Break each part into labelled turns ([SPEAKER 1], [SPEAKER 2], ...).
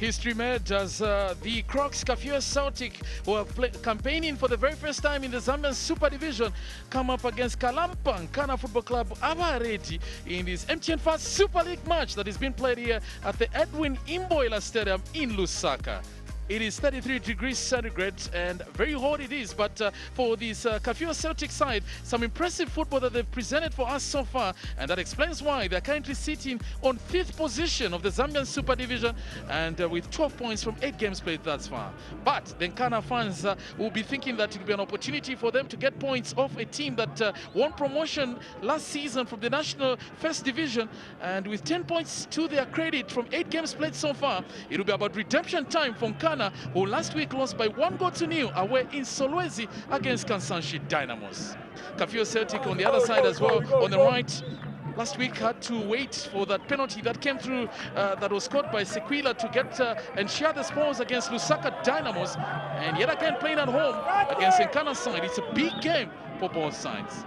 [SPEAKER 1] History made as the Crocs Kafue Celtic, who are campaigning for the very first time in the Zambian Super Division, come up against Kalampa Nkana Football Club Avareti in this MTN Fast Super League match that is being played here at the Edwin Imboila Stadium in Lusaka. It is 33 degrees centigrade and very hot it is, but for this Kafue Celtic side, some impressive football that they've presented for us so far, and that explains why they're currently sitting on 5th position of the Zambian Super Division and with 12 points from 8 games played thus far. But the Nkana fans will be thinking that it will be an opportunity for them to get points off a team that won promotion last season from the National First Division, and with 10 points to their credit from 8 games played so far, it will be about redemption time for Nkana, who last week lost by 1-0 away in Solwezi against Kansanshi Dynamos. Kafue Celtic on the other side as well, on the right, last week had to wait for that penalty that came through that was scored by Sequila to get and share the spoils against Lusaka Dynamos, and yet again playing at home against Nkana's side. It's a big game for both sides.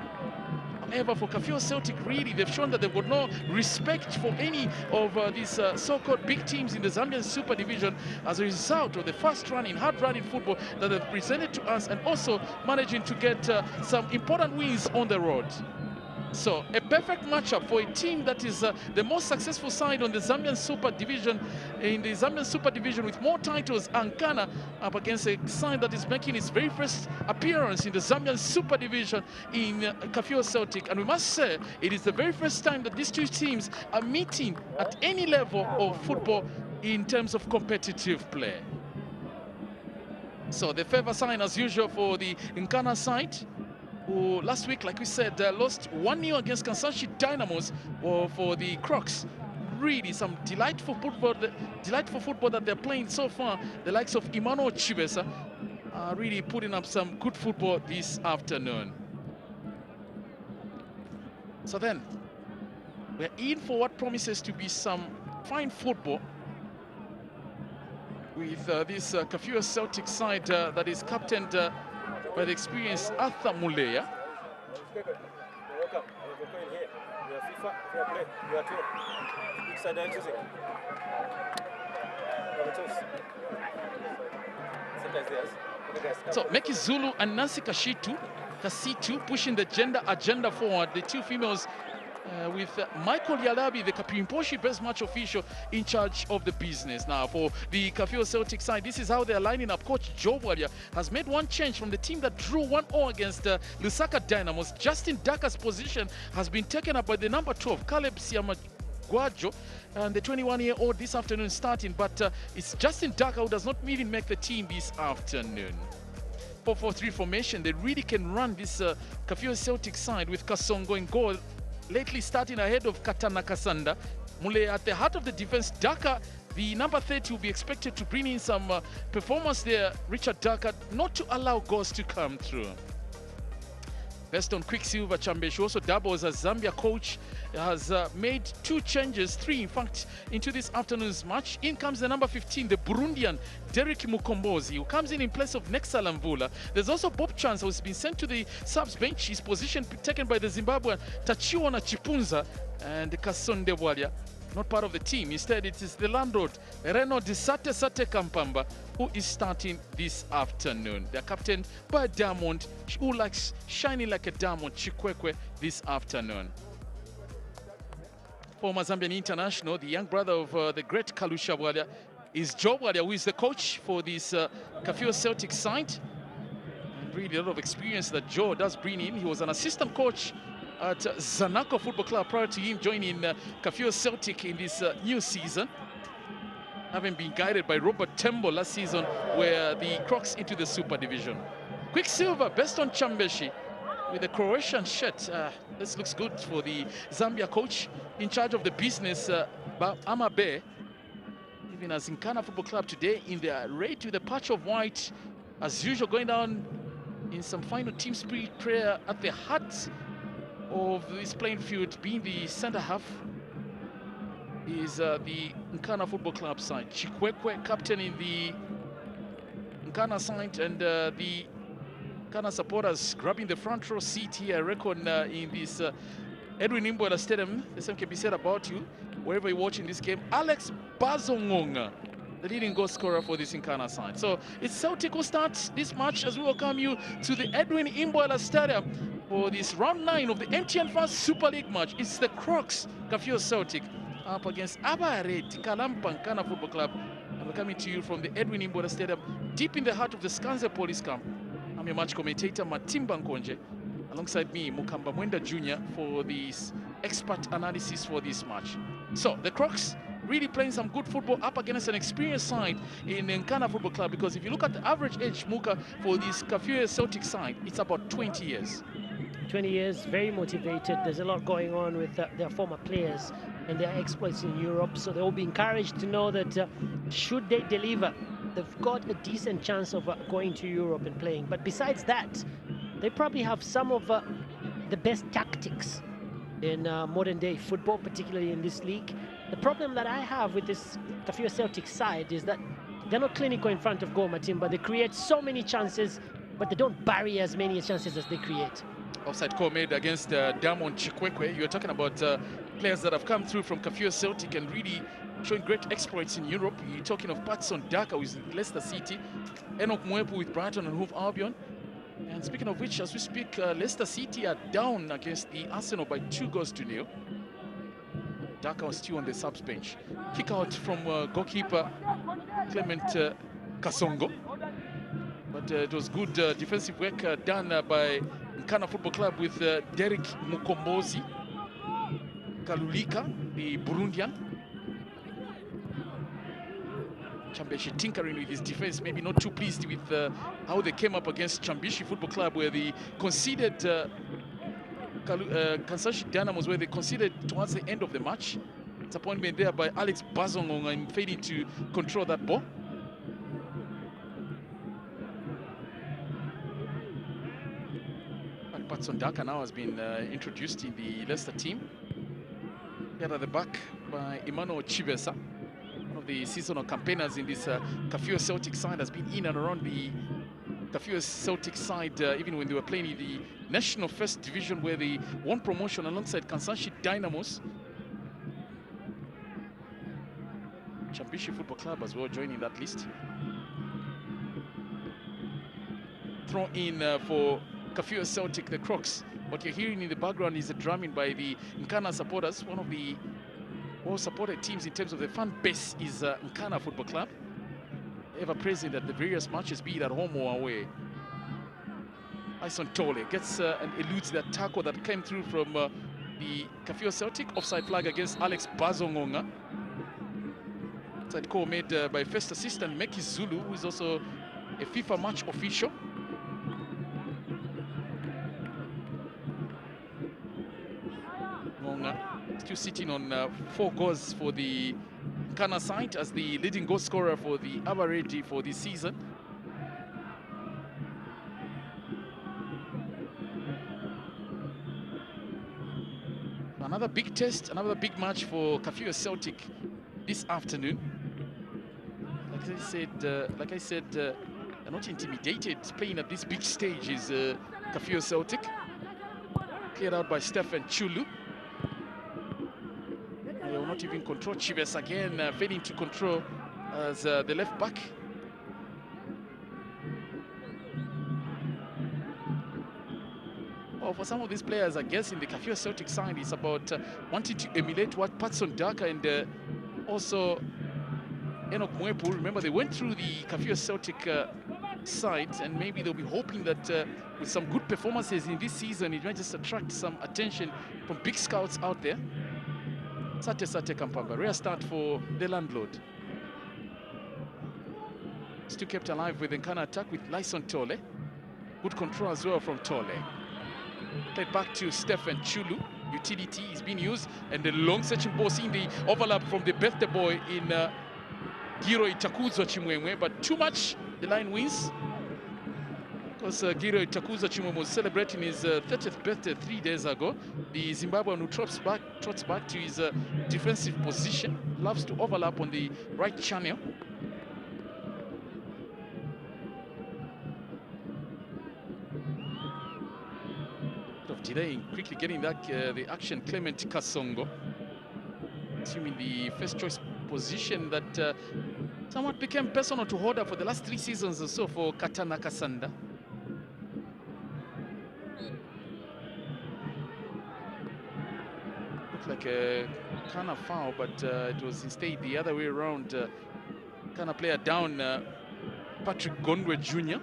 [SPEAKER 1] However, for Kafue Celtic, really, they've shown that they've got no respect for any of these so-called big teams in the Zambian Super Division as a result of the fast-running, hard-running football that they've presented to us, and also managing to get some important wins on the road. So, a perfect matchup for a team that is the most successful side on the Zambian Super Division, in the Zambian Super Division with more titles, Nkana, up against a side that is making its very first appearance in the Zambian Super Division in Kafue Celtic. And we must say, it is the very first time that these two teams are meeting at any level of football in terms of competitive play. So, the favor sign as usual for the Nkana side, who last week, like we said, lost 1-0 against Kansanshi Dynamos. For the Crocs. Really some delightful football that they're playing so far. The likes of Emmanuel Chibesa are really putting up some good football this afternoon. So then, we're in for what promises to be some fine football with this Kafue Celtic side that is captained by the experienced Arthur Muleya. So Meki Zulu and Nancy Kasitu pushing the gender agenda forward, the two females with Michael Yalabi, the Kapimposhi best match official, in charge of the business. Now for the Kafue Celtic side, this is how they're lining up. Coach Joe Walia has made one change from the team that drew 1-0 against Lusaka Dynamos. Justin Daka's position has been taken up by the number 12, Caleb Siamagwajo, and the 21-year-old this afternoon starting, but it's Justin Daka who does not even make the team this afternoon. 4-4-3 formation, they really can run this Kafue Celtic side with Kasongo in goal, lately starting ahead of Katana Kasanda. Mule at the heart of the defense. Daka, the number 30, will be expected to bring in some performance there. Richard Daka, not to allow goals to come through. Based on Quicksilver Chambesh, who also doubles as Zambia coach, has made 2 changes, 3 in fact, into this afternoon's match. In comes the number 15, the Burundian Derek Mukombozi, who comes in place of Nexala Mvula. There's also Bob Chance, who's been sent to the subs bench. His position taken by the Zimbabwean Tachiwana Chipunza, and Kasonde Walia, not part of the team. Instead, it is the landlord, Reno Disate Sate Kampamba, who is starting this afternoon. They're captained by Diamond, who likes shining like a diamond, Chikwekwe, this afternoon. Former Zambian international, the young brother of the great Kalusha Walia, is Joe Walia, who is the coach for this Kafue Celtic side. And really a lot of experience that Joe does bring in. He was an assistant coach at Zanaco Football Club prior to him joining Kafue Celtic in this new season, having been guided by Robert Tembo last season, where the Crocs into the Super Division. Quicksilver, best on Chambeshi, with the Croatian shirt. This looks good for the Zambia coach in charge of the business, Amabe. Even as Nkana Football Club today in their red with a patch of white, as usual, going down in some final team spirit prayer at the heart of this playing field, being the center half, is the Nkana Football Club side. Chikwekwe captaining the Nkana side, and the Nkana supporters grabbing the front row seat here, I reckon, in this Edwin Imboila Stadium. The same can be said about you, wherever you're watching this game. Alex Bazongonga the leading goal scorer for this Nkana side. So it's Celtic who starts this match as we welcome you to the Edwin Imboela Stadium for this round 9 of the MTN First Super League match. It's the Crocs, Kafue Celtic, up against Abareti Kalampa Nkana Football Club. And we're coming to you from the Edwin Imboela Stadium, deep in the heart of the Skanze Police Camp. I'm your match commentator, Matimba Nkonje. Alongside me, Mukamba Mwenda Jr. for this expert analysis for this match. So the Crocs really playing some good football up against an experienced side in Nkana Football Club, because if you look at the average age, Muka, for this Kafue Celtic side, it's about 20 years.
[SPEAKER 2] 20 years, very motivated. There's a lot going on with their former players and their exploits in Europe, so they'll be encouraged to know that should they deliver, they've got a decent chance of going to Europe and playing. But besides that, they probably have some of the best tactics in modern day football, particularly in this league. The problem that I have with this Kafue Celtic side is that they're not clinical in front of goal, Matimba. They create so many chances, but they don't bury as many chances as they create.
[SPEAKER 1] Offside call made against Diamond Chikwekwe. You're talking about players that have come through from Kafue Celtic and really showing great exploits in Europe. You're talking of Patson Daka with Leicester City, Enoch Mwepu with Brighton and Hove Albion. And speaking of which, as we speak, Leicester City are down against the Arsenal by 2-0. Daka was still on the subs bench. Kick out from goalkeeper Clement Kasongo. But it was good defensive work done by Nkana Football Club with Derek Mukombozi, Kalulika, the Burundian. Chambishi tinkering with his defense, maybe not too pleased with how they came up against Chambishi Football Club, where they conceded Kansashi Dynamos, where they conceded towards the end of the match. Disappointment there by Alex Bazongonga in failing to control that ball. Patson Daka now has been introduced in the Leicester team. Here at the back by Emmanuel Chibesa. The seasonal campaigners in this Kafue Celtic side, has been in and around the Kafue Celtic side even when they were playing in the National First Division, where they won promotion alongside Kansashi Dynamos. Chambishi Football Club as well joining that list. Throw in for Kafue Celtic, the Crocs. What you're hearing in the background is a drumming by the Nkana supporters. One of the well-supported teams in terms of the fan base is Nkana Football Club, ever present at the various matches, be it at home or away. Ison Tole gets and eludes that tackle that came through from the Kafue Celtic. Offside flag against Alex Bazongonga. Offside call made by first assistant Meki Zulu, who is also a FIFA match official. Still sitting on 4 goals for the Nkana side as the leading goal scorer for the Abareti for this season. Another big test, another big match for Kafue Celtic this afternoon. Like I said, they're not intimidated. Playing at this big stage is Kafue Celtic. Cleared out by Stefan Chulu. They will not even control. Chives again failing to control as the left back. Well, for some of these players, I guess in the Kafue Celtic side, it's about wanting to emulate what Patson Daka and also Enoch Mwepu. Remember, they went through the Kafue Celtic side, and maybe they'll be hoping that with some good performances in this season, it might just attract some attention from big scouts out there. Sate Kampanga, rare start for the landlord. Still kept alive with the Nkana attack with Lyson Tole. Good control as well from Tole. Played back to Stefan Chulu. Utility is being used, and the long searching ball, seeing the overlap from the birthday boy in Giro Itakuzo Chimwemwe, but too much, the line wins. Because Giro Itakuzo Chimwemwe was celebrating his 30th birthday 3 days ago. The Zimbabwean who trots back to his defensive position, loves to overlap on the right channel. Of delay, quickly getting that the action, Clement Kasongo, assuming the first choice position that somewhat became personal to Hoda for the last 3 seasons or so for Katana Kasanda. Looked like a kind of foul, but it was instead the other way around. Kind of player down, Patrick Gondwe Jr.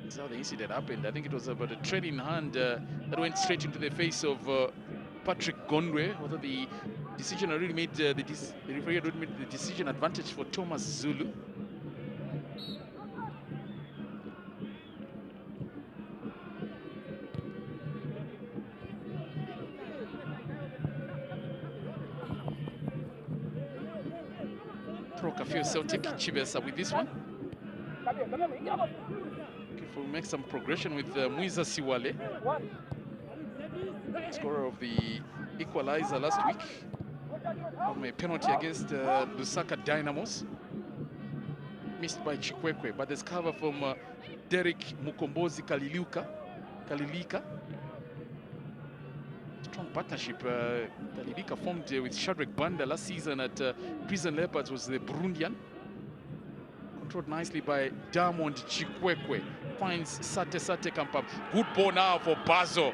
[SPEAKER 1] That's how the incident happened. I think it was about a trailing hand that went straight into the face of Patrick Gondwe. Although the decision already made, the referee already made the decision advantage for Thomas Zulu. Pro Kafue Celtic, Chibesa with this one. If we make some progression with Muiza Siwale, scorer of the equalizer last week, from a penalty against Lusaka Dynamos, missed by Chikwekwe, but there's cover from Derek Mukombozi Kalilika. Strong partnership Kalilika formed with Shadrack Banda last season at Prison Leopards, was the Burundian. Controlled nicely by Diamond Chikwekwe. Finds Sate Kampam. Good ball now for Bazo.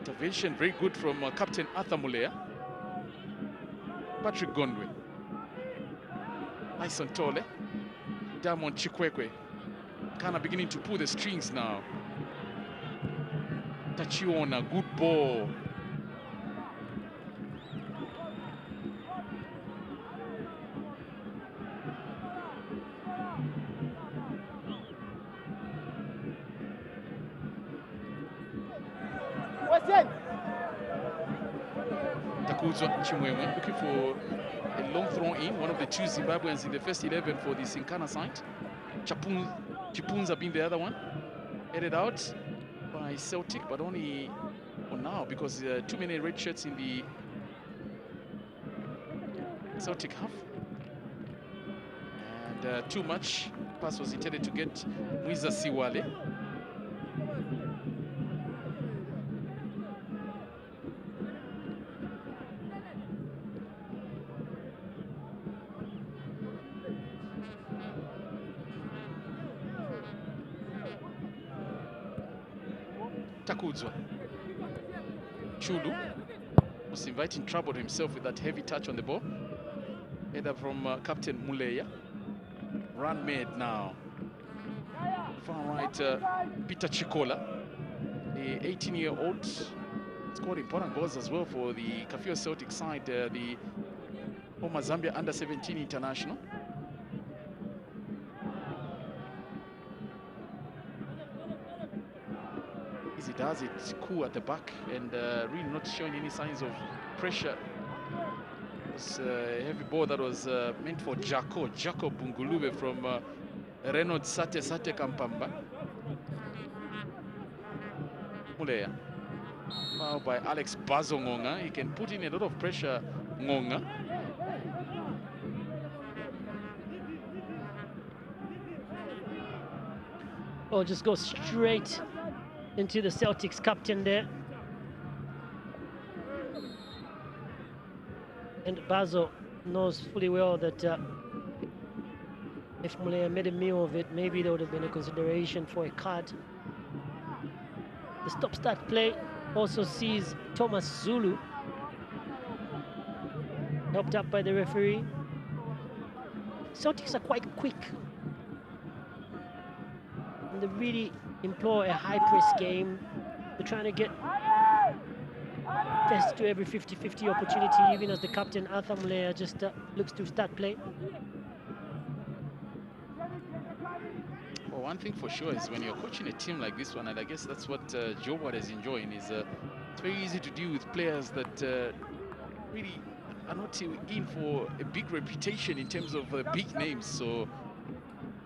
[SPEAKER 1] Intervention very good from Captain Arthur Mulea. Patrick Gondwe. Nice on Tole. Diamond Chikwekwe. Kind of beginning to pull the strings now. Tachiona, good ball. Takuzwa Chimwemwe looking for a long throw in, one of the 2 Zimbabweans in the first 11 for this Nkana side. Chipunza being the other one. Headed out by Celtic, but only for now because too many red shirts in the Celtic half. And too much pass was intended to get Muiza Siwale. Takuzwa. Chulu was inviting trouble to himself with that heavy touch on the ball. Header from Captain Muleya. Run made now. Far right, Peter Chikola, the 18-year-old, scored important goals as well for the Kafue Celtic side, the former Zambia under-17 international. He does it cool at the back and really not showing any signs of pressure. It was a heavy ball that was meant for Jacob Bungulube from Renaud Sate Kampamba. Muleya. Foul by Alex Bazo Ngonga. He can put in a lot of pressure, Ngonga.
[SPEAKER 2] Oh, just go straight into the Celtics captain there. And Bazo knows fully well that if Muleya made a meal of it, maybe there would have been a consideration for a card. The stop-start play also sees Thomas Zulu helped up by the referee. Celtics are quite quick. And they really employ a high-press game. They're trying to get first to every 50-50 opportunity, even as the captain, Arthur Muleya, just looks to start play.
[SPEAKER 1] Well, one thing for sure is when you're coaching a team like this one, and I guess that's what Joe Ward is enjoying, is it's very easy to deal with players that really are not in for a big reputation in terms of big names. So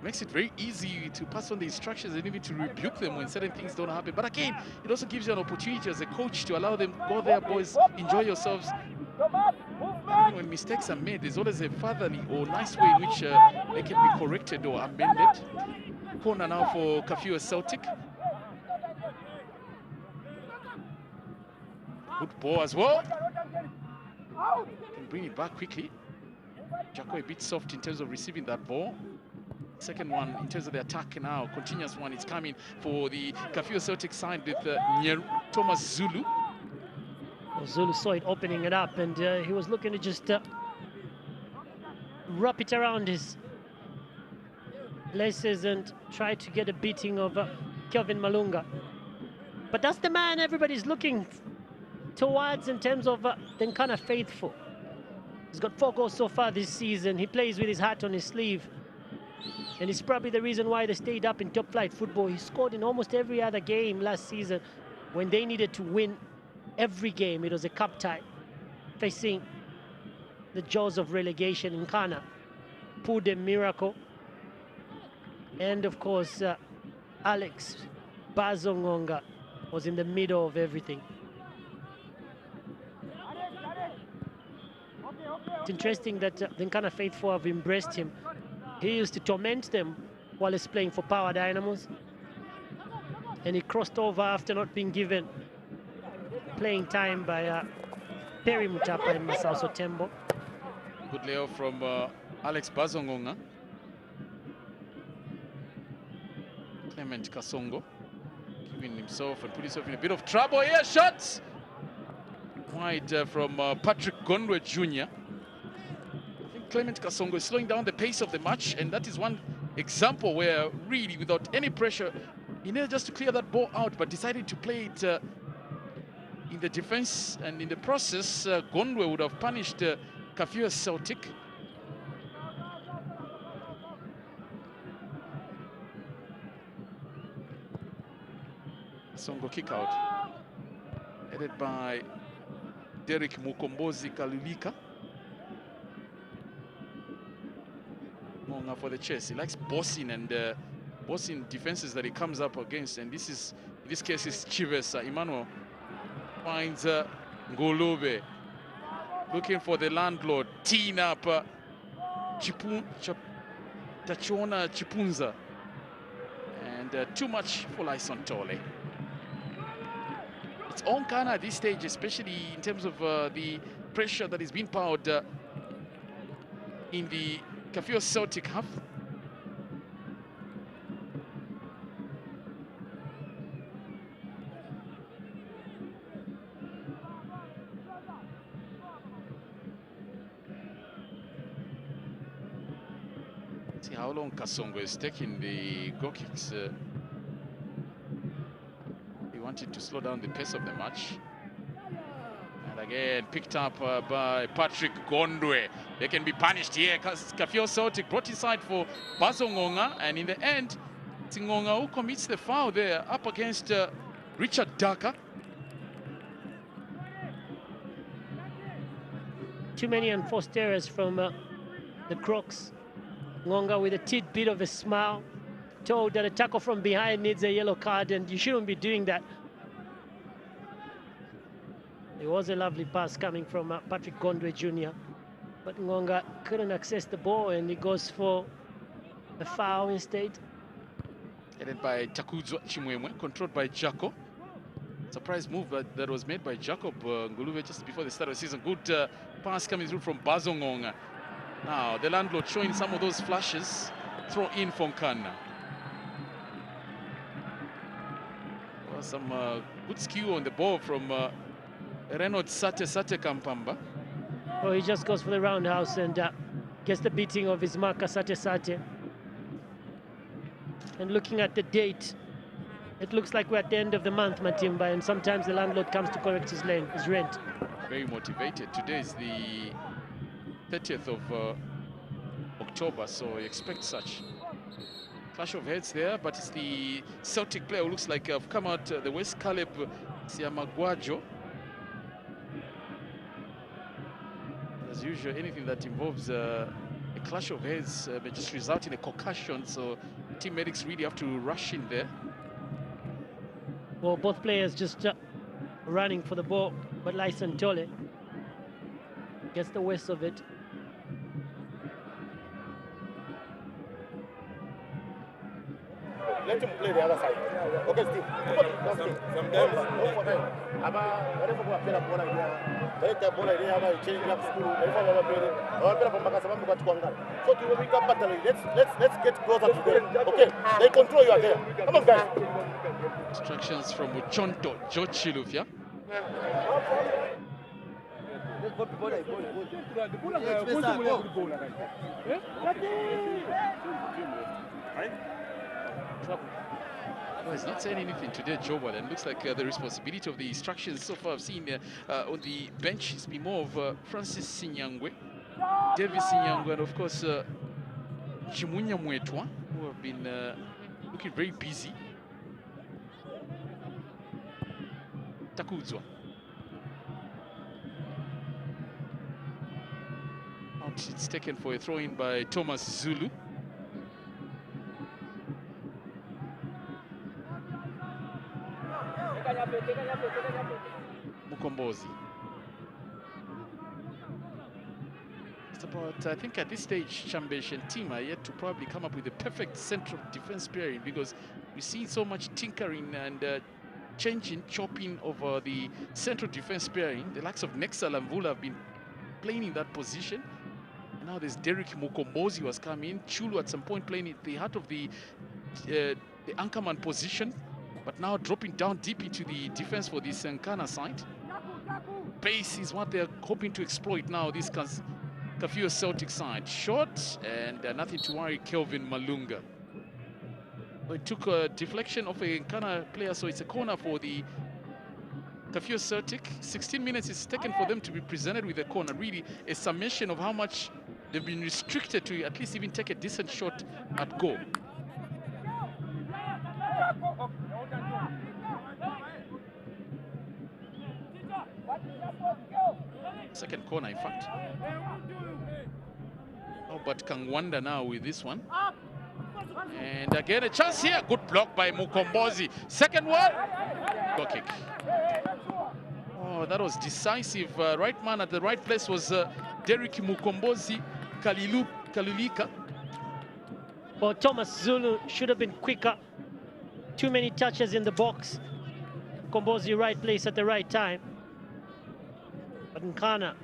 [SPEAKER 1] makes it very easy to pass on the instructions and even to rebuke them when certain things don't happen. But again, it also gives you an opportunity as a coach to allow them, go there, boys, enjoy yourselves. And when mistakes are made, there's always a fatherly or nice way in which they can be corrected or amended. Corner now for Kafue Celtic. Good ball as well. Can bring it back quickly. Jaco a bit soft in terms of receiving that ball. Second one in terms of the attack now, continuous one is coming for the Kafue Celtic side with Thomas Zulu.
[SPEAKER 2] Well, Zulu saw it opening it up, and he was looking to just wrap it around his laces and try to get a beating of Kelvin Malunga. But that's the man everybody's looking towards in terms of the Nkana faithful. He's got 4 goals so far this season. He plays with his heart on his sleeve. And it's probably the reason why they stayed up in top flight football. He scored in almost every other game last season when they needed to win every game. It was a cup tie facing the jaws of relegation in Nkana. Pulled a miracle. And of course, Alex Bazongonga was in the middle of everything. It's interesting that the Nkana faithful have embraced him. He used to torment them while he's playing for Power Dynamos. And he crossed over after not being given playing time by Perry Mutapa and Masao Sotembo.
[SPEAKER 1] Good layoff from Alex Bazongonga. Clement Kasongo giving himself and put himself in a bit of trouble here. Shots wide from Patrick Gondwe Jr. Clement Kasongo is slowing down the pace of the match, and that is one example where really without any pressure he needed just to clear that ball out, but decided to play it in the defense, and in the process Gondwe would have punished Kafue Celtic. Kasongo kick out headed by Derek Mukombozi Kalulika. For the chase, he likes bossing and bossing defenses that he comes up against, and this is in this case is Chivesa. Emmanuel finds Ngolove looking for the landlord, teeing up Tachiona Chipunza, and too much for Lyson Tole. It's on Nkana at this stage, especially in terms of the pressure that is being powered in the Kafue Celtic half. See how long Kasongo is taking the goal kicks. He wanted to slow down the pace of the match. And again, picked up by Patrick Gondwe. They can be punished here because Kafue Celtic brought inside for Bazongonga, and in the end, Ngonga who commits the foul there up against Richard Daka.
[SPEAKER 2] Too many enforced errors from the Crocs. Ngonga with a tidbit of a smile, told that a tackle from behind needs a yellow card, and you shouldn't be doing that. It was a lovely pass coming from Patrick Gondwe Jr. But Ngonga couldn't access the ball, and he goes for a foul instead.
[SPEAKER 1] Headed by Takuzwa Chimwemwe, controlled by Jaco. Surprise move that was made by Jacob Nguluve just before the start of the season. Good pass coming through from Bazongonga. Now the landlord showing some of those flashes. Throw in for Nkana. Well, some good skill on the ball from Renaud Sate Kampamba.
[SPEAKER 2] Oh, he just goes for the roundhouse and gets the beating of his marker, Sate. And looking at the date, it looks like we're at the end of the month, Matimba, and sometimes the landlord comes to correct his rent.
[SPEAKER 1] Very motivated. Today is the 30th of October, so expect such. Clash of heads there, but it's the Celtic player who looks like have come out the West, Caleb Siamagwajo. As usual, anything that involves a clash of heads may just result in a concussion, so team medics really have to rush in there.
[SPEAKER 2] Well, both players just running for the ball, but Lyson Tole gets the worst of it.
[SPEAKER 3] let him play the other side. Okay, Steve. Sometimes. Whatever we play bola idea, better bola idea about change up school. Whatever we play, our player from Makasaba got Kwanga. So to wake up battle, let's get closer to them. Okay, they control you are there. Come on, guys.
[SPEAKER 1] Instructions from Uchonto Jochilufia. Well, he's not saying anything today, Joe. Well, and looks like the responsibility of the instructions so far I've seen on the bench has been more of Francis Sinyangwe, Davis Sinyangwe, and of course Chimunya Mwetwa, who have been looking very busy. Takuzwa. Out, it's taken for a throw-in by Thomas Zulu. Mukombozi. It's about, I think at this stage, Chambesh and team are yet to probably come up with the perfect central defense pairing, because we see so much tinkering and changing, chopping over the central defense pairing. The likes of Nexal and Vula have been playing in that position. Now there's Derek Mukombozi who has come in. Chulu at some point playing at the heart of the anchorman position, but now dropping down deep into the defense for this Nkana side. Pace is what they're hoping to exploit now, this Kafue Celtic side. Short and nothing to worry, Kelvin Malunga. It took a deflection of a Nkana player, so it's a corner for the Kafue Celtic. 16 minutes is taken for them to be presented with a corner. Really a summation of how much they've been restricted to at least even take a decent shot at goal. Second corner, in fact. Oh, but Kangwanda now with this one. And again, a chance here. Good block by Mukombozi. Second one. Goal kick. Oh, that was decisive. Right man at the right place was Derek Mukombozi Kalulika.
[SPEAKER 2] Well, Thomas Zulu should have been quicker. Too many touches in the box. Mukombozi right place at the right time. But Nkana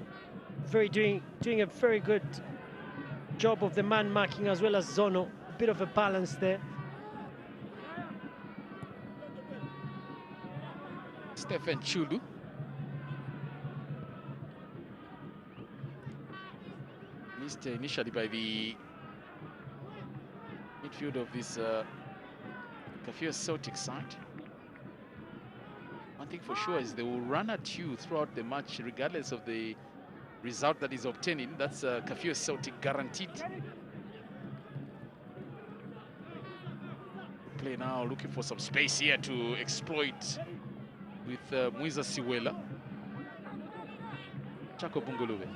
[SPEAKER 2] doing a very good job of the man marking as well as Zono. A bit of a balance there.
[SPEAKER 1] Stephen Chulu. Missed initially by the midfield of this Kafue Celtic side. One thing for sure is they will run at you throughout the match, regardless of the result that is obtaining. That's Kafue Celtic guaranteed. Play now, looking for some space here to exploit with Muiza Siwela. Chako Bungulube.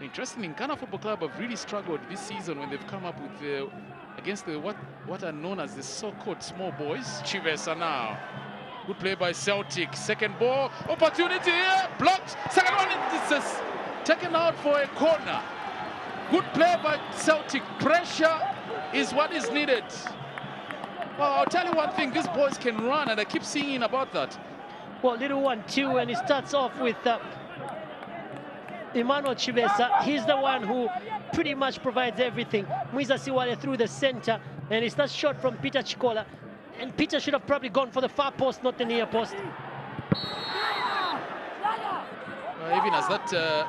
[SPEAKER 1] Interesting, Nkana Football Club have really struggled this season when they've come up with against the what are known as the so-called small boys. Chivesa now. Good play by Celtic. Second ball, opportunity here, blocked. Second one, this is taken out for a corner. Good play by Celtic. Pressure is what is needed. Well, I'll tell you one thing, these boys can run, and I keep singing about that.
[SPEAKER 2] Well, little 1-2, and he starts off with Emmanuel Chibesa. He's the one who pretty much provides everything. Muiza Siwale through the center, and it's that shot from Peter Chikola. And Peter should have probably gone for the far post, not the near post.
[SPEAKER 1] Even as that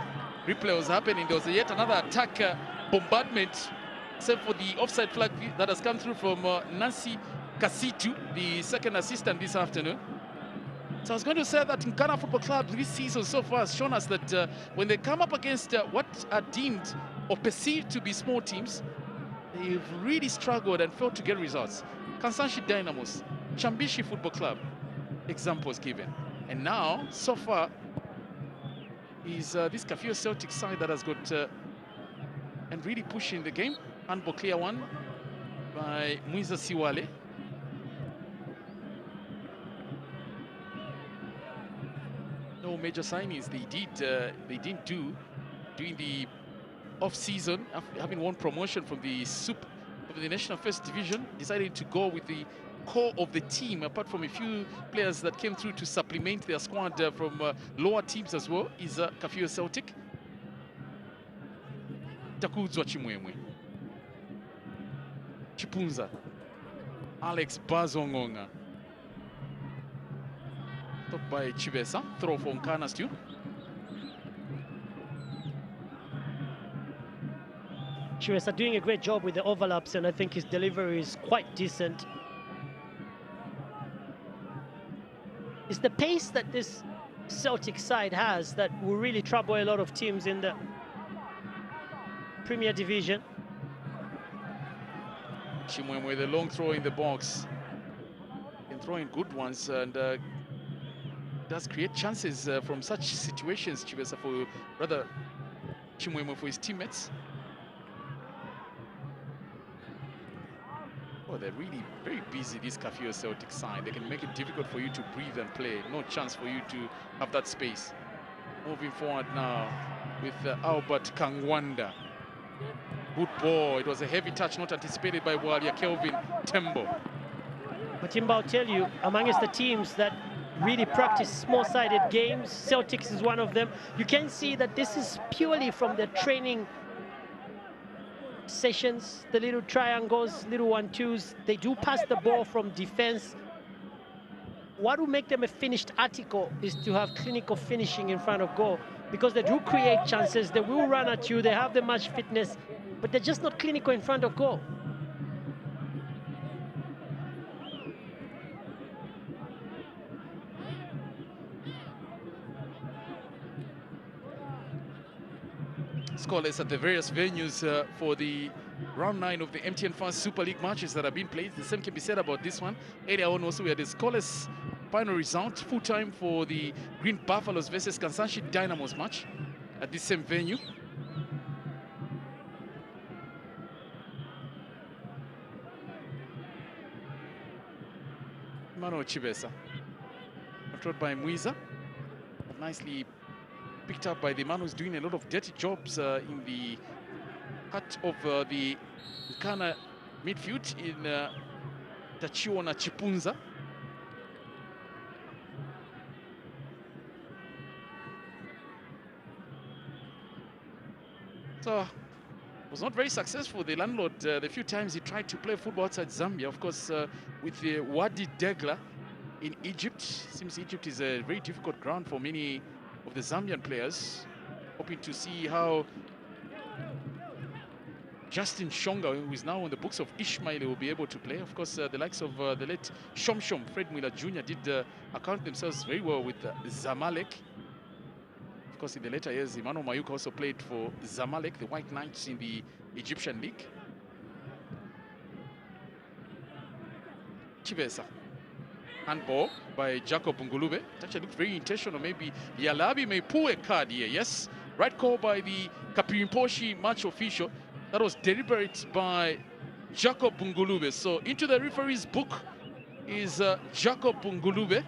[SPEAKER 1] replay was happening, there was yet another attack bombardment, except for the offside flag that has come through from Nancy Kasitu, the second assistant this afternoon. So I was going to say that Nkana Football Club this season so far has shown us that when they come up against what are deemed or perceived to be small teams, they've really struggled and failed to get results. Kansanshi Dynamos, Chambishi Football Club, examples given. And now, so far, is this Kafue Celtic side that has got and really pushing the game. Handball clear one by Muiza Siwale. No major signings they didn't do during the off-season, having won promotion from the of the National First Division decided to go with the core of the team, apart from a few players that came through to supplement their squad from lower teams as well, is Kafue Celtic. Takudzwa Chimwemwe, Chipunza, Alex Bazongonga. Stopped by Chibesa, throw for Nkana still.
[SPEAKER 2] Chibesa doing a great job with the overlaps, and I think his delivery is quite decent. It's the pace that this Celtic side has that will really trouble a lot of teams in the Premier Division.
[SPEAKER 1] Chimwemwe with a long throw in the box. Can throw in good ones and does create chances from such situations, Chibesa, for rather Chimwemwe for his teammates. Oh, they're really very busy, this Kafue Celtic side. They can make it difficult for you to breathe and play. No chance for you to have that space. Moving forward now with Albert Kangwanda. Good ball. It was a heavy touch, not anticipated by Walia Kelvin Tembo.
[SPEAKER 2] But Timba, I'll tell you, amongst the teams that really practice small-sided games, Celtics is one of them. You can see that this is purely from the training sessions, the little triangles, little 1-2s. They do pass the ball from defense. What will make them a finished article is to have clinical finishing in front of goal, because they do create chances. They will run at you. They have the match fitness, but they're just not clinical in front of goal.
[SPEAKER 1] Scoreless at the various venues for the round 9 of the MTN Fast Super League matches that have been played. The same can be said about this one. Earlier on also we had a scoreless final result, full time for the Green Buffaloes versus Kansanshi Dynamos match at this same venue. Mano Chibesa, controlled by Muiza, nicely picked up by the man who's doing a lot of dirty jobs in the heart of the Nkana midfield in Tachiona Chipunza. So was not very successful, the landlord, the few times he tried to play football outside Zambia. Of course, with the Wadi Degla in Egypt. Seems Egypt is a very difficult ground for many of the Zambian players. Hoping to see how Justin Shonga, who is now on the books of Ishmael, will be able to play. Of course, the likes of the late Shomshom, Fred Miller Jr. did account themselves very well with Zamalek. Of course, in the later years, Emmanuel Mayuka also played for Zamalek, the White Knights in the Egyptian League. Chibesa. Handball by Jacob Ngulube. It actually looks very intentional. Maybe Yalabi may pull a card here. Yes, right call by the Kapirimposhi match official. That was deliberate by Jacob Ngulube. So into the referee's book is Jacob Ngulube.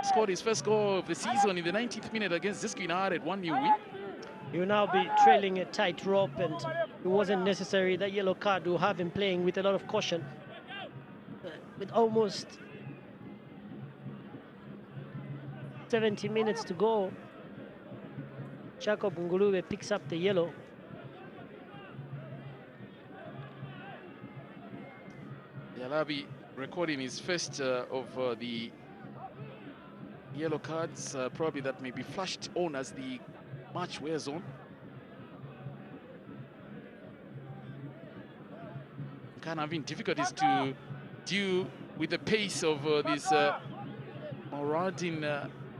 [SPEAKER 1] Scored his first goal of the season in the 90th minute against Zesquina at 1-0 win.
[SPEAKER 2] You'll now be trailing a tight rope, and it wasn't necessary. That yellow card will have him playing with a lot of caution. With almost 70 minutes to go, Jacob Ngulube picks up the yellow.
[SPEAKER 1] Yalabi recording his first of the yellow cards, probably that may be flashed on as the match wears on. Kind of having difficulties to deal with the pace of this marauding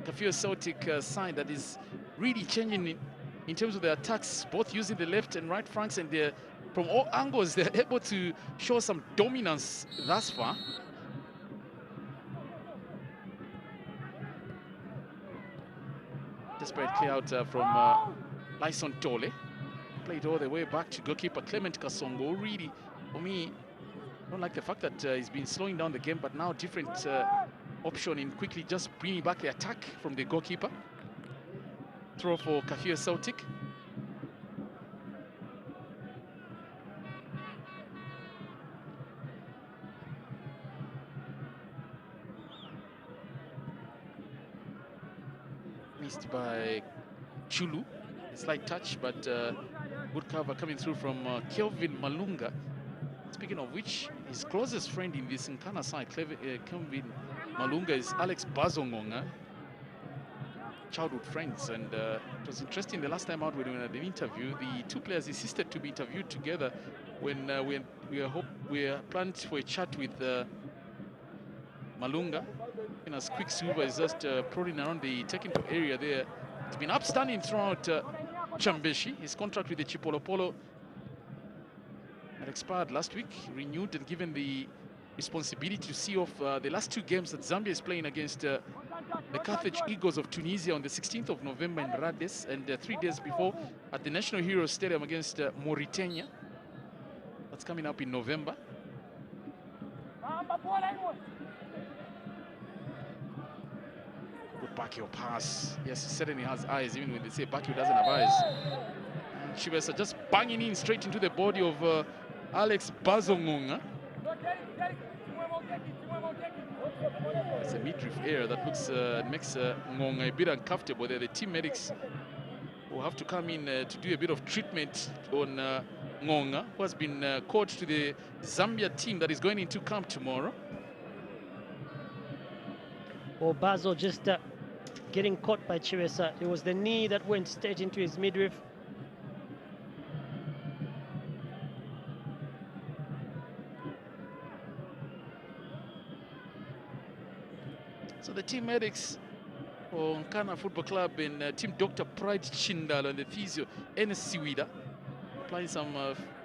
[SPEAKER 1] Kafue Celtic side that is really changing in terms of the attacks, both using the left and right flanks, and from all angles they're able to show some dominance thus far. Desperate clear out from Lyson Tole. Played all the way back to goalkeeper Clement Kasongo. Really, for me, I don't like the fact that he's been slowing down the game, but now different option in quickly just bringing back the attack from the goalkeeper. Throw for Kafue Celtic. Missed by Chulu. A slight touch, but good cover coming through from Kelvin Malunga. Speaking of which, his closest friend in this Nkana side, Kelvin Malunga, is Alex Bazongonga. Childhood friends, and it was interesting the last time out when we had an interview. The two players insisted to be interviewed together when we planned for a chat with Malunga. And as Quicksilver is just prodding around the technical area there. He's been upstanding throughout Chambeshi. His contract with the Chipolopolo had expired last week, renewed and given the responsibility to see off the last two games that Zambia is playing against the Carthage Eagles of Tunisia on the 16th of November in Rades, and 3 days before at the National Heroes Stadium against Mauritania. That's coming up in November. Good Bakio pass. Yes, he certainly has eyes, even when they say Bakio doesn't have eyes. Chibesa just banging in straight into the body of Alex Bazongonga. It's a midriff area that looks makes Ngonga a bit uncomfortable there. The team medics will have to come in to do a bit of treatment on Ngonga, who has been called to the Zambia team that is going into camp tomorrow.
[SPEAKER 2] Well, Basil just getting caught by Chiresa. It was the knee that went straight into his midriff.
[SPEAKER 1] So the team medics for Nkana Football Club and Team Dr. Pride Chindalo and the physio Enes Siwida applying some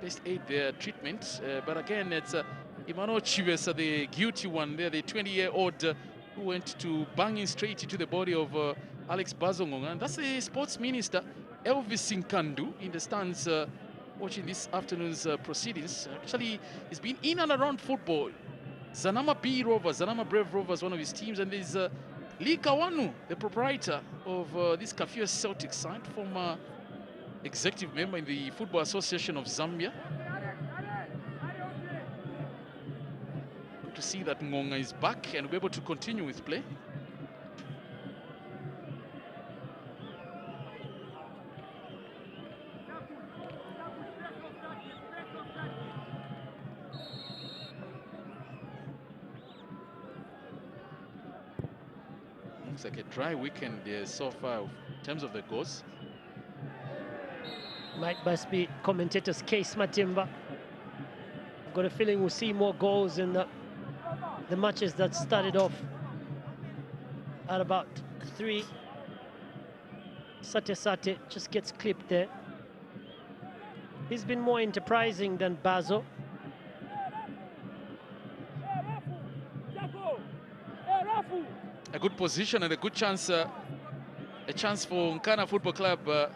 [SPEAKER 1] first aid there, treatment. But again, it's Emmanuel Chivesa, the guilty one there, the 20-year-old who went to banging straight into the body of Alex Bazongonga. And that's the sports minister, Elvis Nkandu, in the stands watching this afternoon's proceedings. Actually, he's been in and around football. Zanama B Rovers, Zanama Brave Rovers, one of his teams, and there's Lee Kawanu, the proprietor of this Kafue Celtic side, former executive member in the Football Association of Zambia. Good to see that Ngonga is back and we're able to continue with play. Looks like a dry weekend so far in terms of the goals.
[SPEAKER 2] Must be commentator's case, Matimba. I've got a feeling we'll see more goals in the matches that started off at about 3. Sate just gets clipped there. He's been more enterprising than Bazo.
[SPEAKER 1] A good position and a good chance, a chance for Nkana Football Club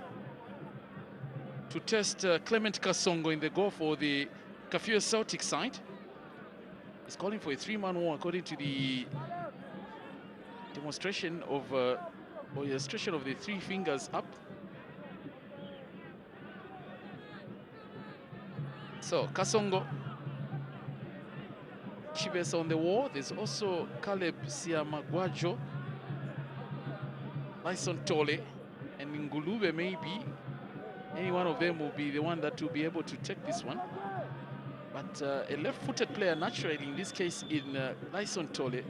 [SPEAKER 1] to test Clement Kasongo in the goal for the Kafue Celtic side. He's calling for a 3-man war according to the demonstration of or illustration of the 3 fingers up. So Kasongo, Chibesa on the wall. There's also Caleb Siamagwajo, Lyson Tole, and Ngulube maybe. Any one of them will be the one that will be able to take this one. But a left-footed player, naturally, in this case, in Lyson Tole,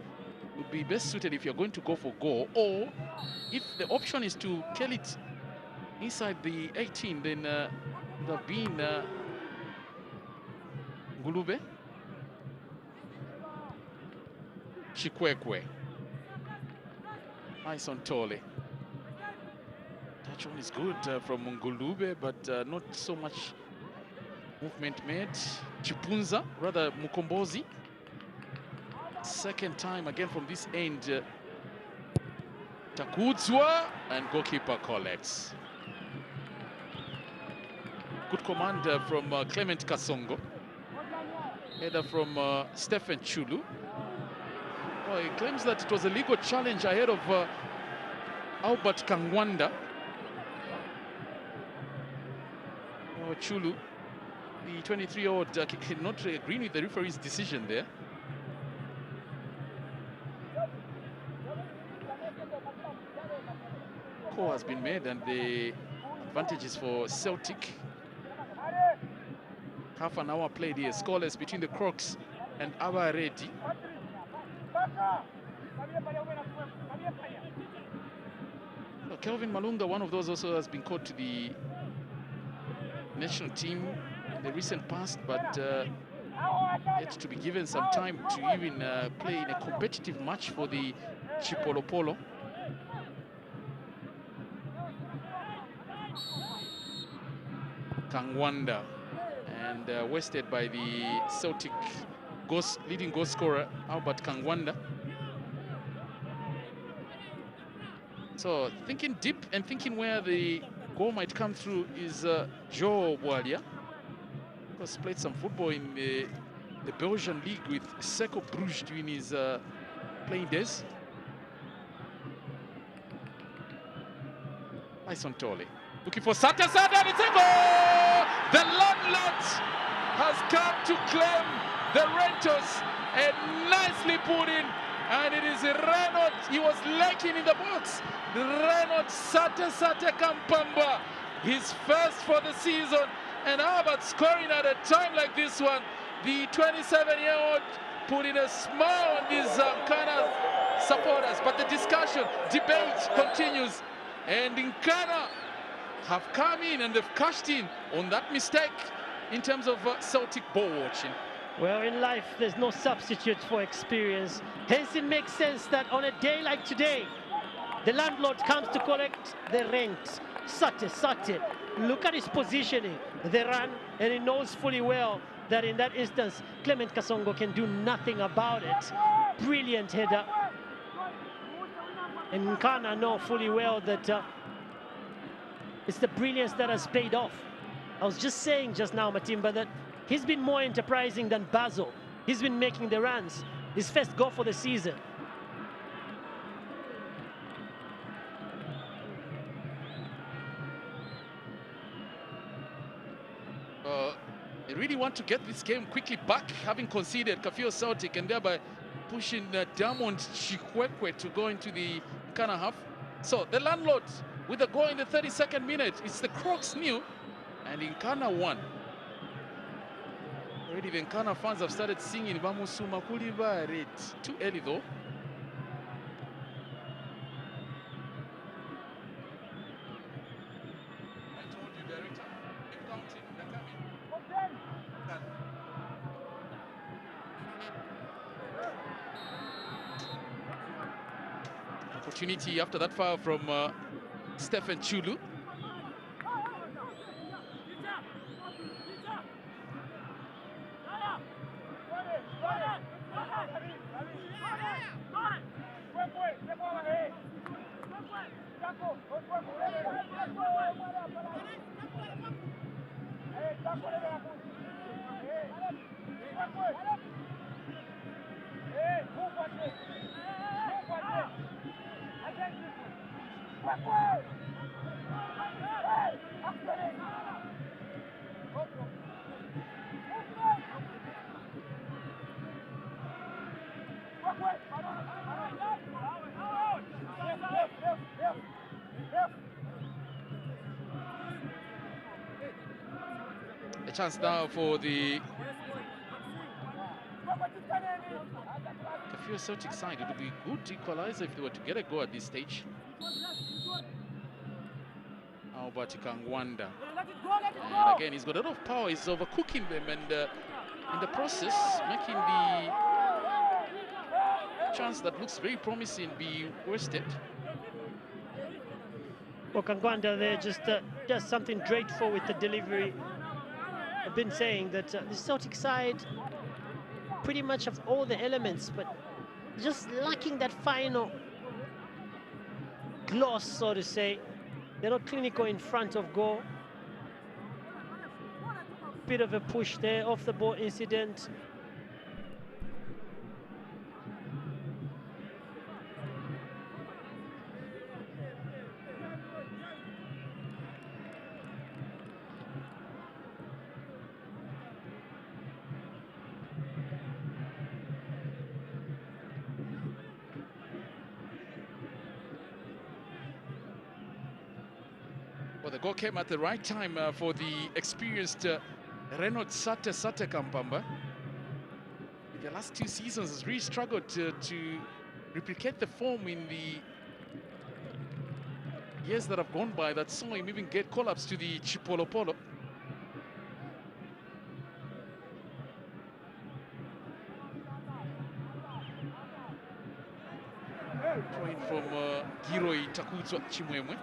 [SPEAKER 1] would be best suited if you're going to go for goal. Or if the option is to kill it inside the 18, then it would have been Ngulube. Chikwekwe. Lyson Tole. Touch on is good from Ngulube, but not so much movement made. Chipunza, rather Mukombozi. Second time again from this end. Takudzwa, and goalkeeper collects. Good command from Clement Kasongo. Header from Stephen Chulu. He claims that it was a legal challenge ahead of Albert Kangwanda. Chulu, the 23-year-old, not agreeing with the referee's decision there. 4 has been made, and the advantage is for Celtic. Half an hour played here, scoreless between the Crocs and Abareti. So Kelvin Malunga, one of those, also has been called to the national team in the recent past, but yet to be given some time to even play in a competitive match for the Chipolopolo. Kangwanda, and wasted by the Celtic leading goal scorer, Albert Kangwanda. So thinking deep and thinking where the goal might come through is Joe Boalia. Of course, played some football in the Belgian league with Cercle Bruges during his playing days. Ison Tole looking for Sata, and it's a goal! The landlord has come to claim the rentals, and nicely put in. And it is Renaud. He was lacking in the box. Renaud Sata Kampamba, his first for the season. And how about scoring at a time like this one? The 27-year-old put in a smile on these Nkana supporters. But the discussion, debate continues. And Nkana have come in and they've cashed in on that mistake in terms of Celtic ball watching.
[SPEAKER 2] Well, in life, there's no substitute for experience. Hence, it makes sense that on a day like today, the landlord comes to collect the rent. Sate, look at his positioning, the run, and he knows fully well that in that instance, Clement Kasongo can do nothing about it. Brilliant header. And Nkana know fully well that it's the brilliance that has paid off. I was just saying just now, Matimba, that he's been more enterprising than Basil. He's been making the runs. His first goal for the season.
[SPEAKER 1] They really want to get this game quickly back, having conceded Kafue Celtic, and thereby pushing Diamond Chikwekwe to go into the Nkana half. So the landlord with a goal in the 32nd minute. It's the Crocs new, and Nkana won. Already the Nkana fans have started singing Bamusuma Kuliba Red. Too early though. I told you, director. Keep counting. They're coming. Opportunity after that foul from Stephen Chulu. A chance now for the Kafue Celtic side. It would be good equalizer if they were to get a goal at this stage. Albert Kangwanda. And again, he's got a lot of power. He's overcooking them, and in the process, making the chance that looks very promising be wasted.
[SPEAKER 2] Well, Kangwanda there just does something dreadful with the delivery. I've been saying that the Celtic side pretty much have all the elements, but just lacking that final gloss, so to say. They're not clinical in front of goal. Bit of a push there, off the ball incident.
[SPEAKER 1] Well, the goal came at the right time for the experienced Renaud Sate Kampamba. In the last 2 seasons, has really struggled to replicate the form in the years that have gone by that saw him even get call-ups to the Chipolopolo. Throwing from Giroi Takuzwa Chimwemwe.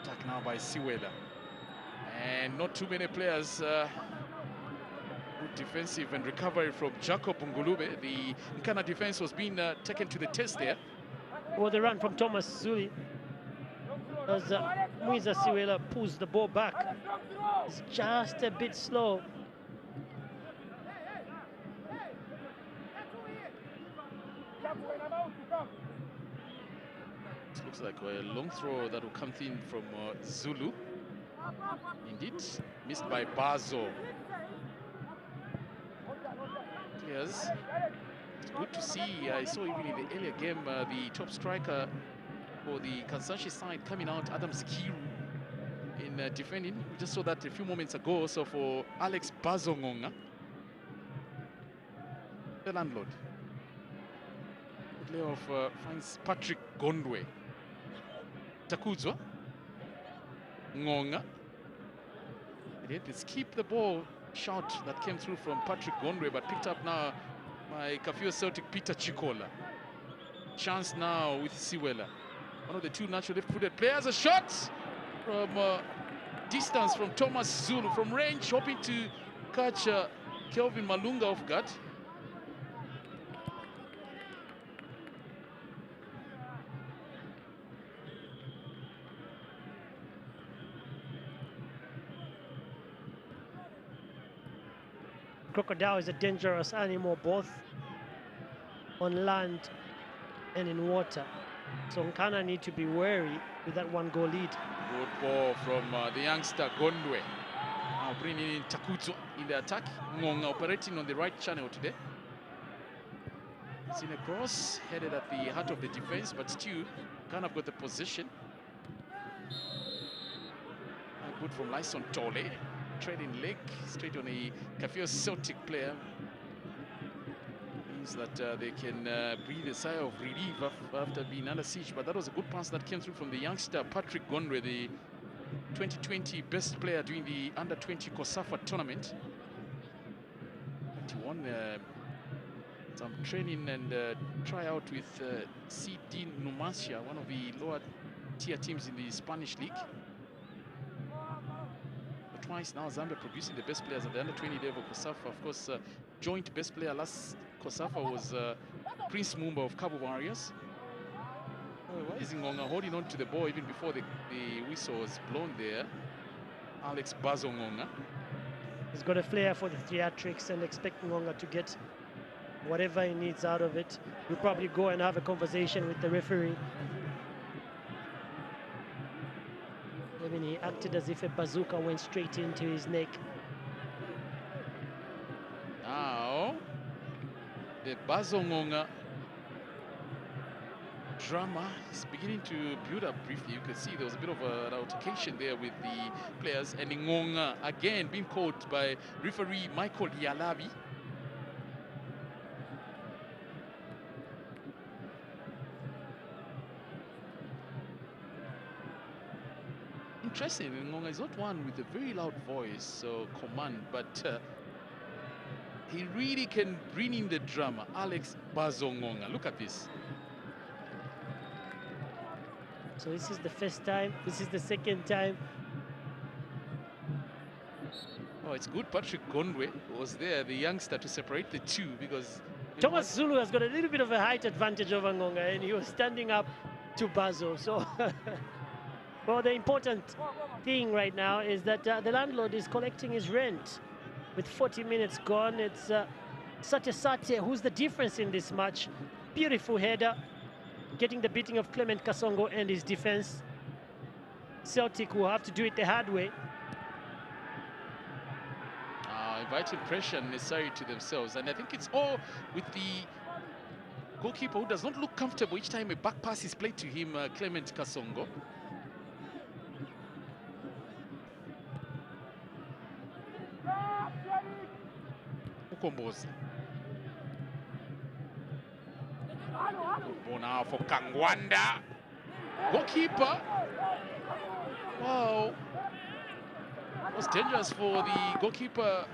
[SPEAKER 1] Attack now by Siwela. And not too many players. Good defensive and recovery from Jacob Ngulube. The Nkana defense was being taken to the test there.
[SPEAKER 2] Well, the run from Thomas Zuli as Muiza Siwela pulls the ball back. It's just a bit slow.
[SPEAKER 1] This looks like a long throw that will come in from Zulu. Indeed, missed by Bazo. Players, it's good to see. I saw even in the earlier game the top striker for the Kansanshi side coming out, Adam Zikiru, in defending. We just saw that a few moments ago. So for Alex Bazongonga, the landlord, the player of finds Patrick Gondwe. Takuzwa, Ngonga. They skip the ball shot that came through from Patrick Gondwe, but picked up now by Kafue Celtic Peter Chikola. Chance now with Siwela. One of the two natural left-footed players. A shot from distance from Thomas Zulu, from range, hoping to catch Kelvin Malunga off guard.
[SPEAKER 2] Crocodile is a dangerous animal, both on land and in water. So Nkana need to be wary with that 1-goal lead.
[SPEAKER 1] Good ball from the youngster Gondwe. Now bringing in Takuzwa in the attack. Ngonga operating on the right channel today. Seen a cross headed at the heart of the defense, but still kind of got the position. Good from Lyson Tole. Trading leg straight on a Kafue Celtic player. Means that they can breathe a sigh of relief after being under siege. But that was a good pass that came through from the youngster Patrick Gondwe, the 2020 best player during the under-20 COSAFA tournament. He won some training and tryout with CD Numancia, one of the lower tier teams in the Spanish league. Twice now Zambia producing the best players at the under-20 level COSAFA. Of course, joint best player last COSAFA was Prince Mumba of Cabo Warriors. Why is Ngonga holding on to the ball even before the whistle was blown there? Alex Bazongonga.
[SPEAKER 2] He's got a flair for the theatrics and expect Ngonga to get whatever he needs out of it. He'll probably go and have a conversation with the referee. I mean, he acted as if a bazooka went straight into his neck.
[SPEAKER 1] Now, the Bazongonga drama is beginning to build up briefly. You can see there was a bit of an altercation there with the players, and Ngonga again being caught by referee Michael Yalabi. Interesting, Ngonga is not one with a very loud voice or command, but he really can bring in the drama. Alex Bazongonga, look at this.
[SPEAKER 2] So this is the first time, this is the second time.
[SPEAKER 1] Oh, it's good Patrick Gondwe was there, the youngster, to separate the two, because
[SPEAKER 2] Thomas Zulu has got a little bit of a height advantage over Ngonga, and he was standing up to Bazo. So, well, the important thing right now is that the landlord is collecting his rent. With 40 minutes gone, it's Sate, who's the difference in this match. Beautiful header, getting the beating of Clement Kasongo and his defense. Celtic will have to do it the hard way.
[SPEAKER 1] inviting pressure necessary to themselves. And I think it's all with the goalkeeper who does not look comfortable each time a back pass is played to him, Clement Kasongo. Ukombozi. Ball now for Kangwanda. Goalkeeper. Wow. It was dangerous for the goalkeeper.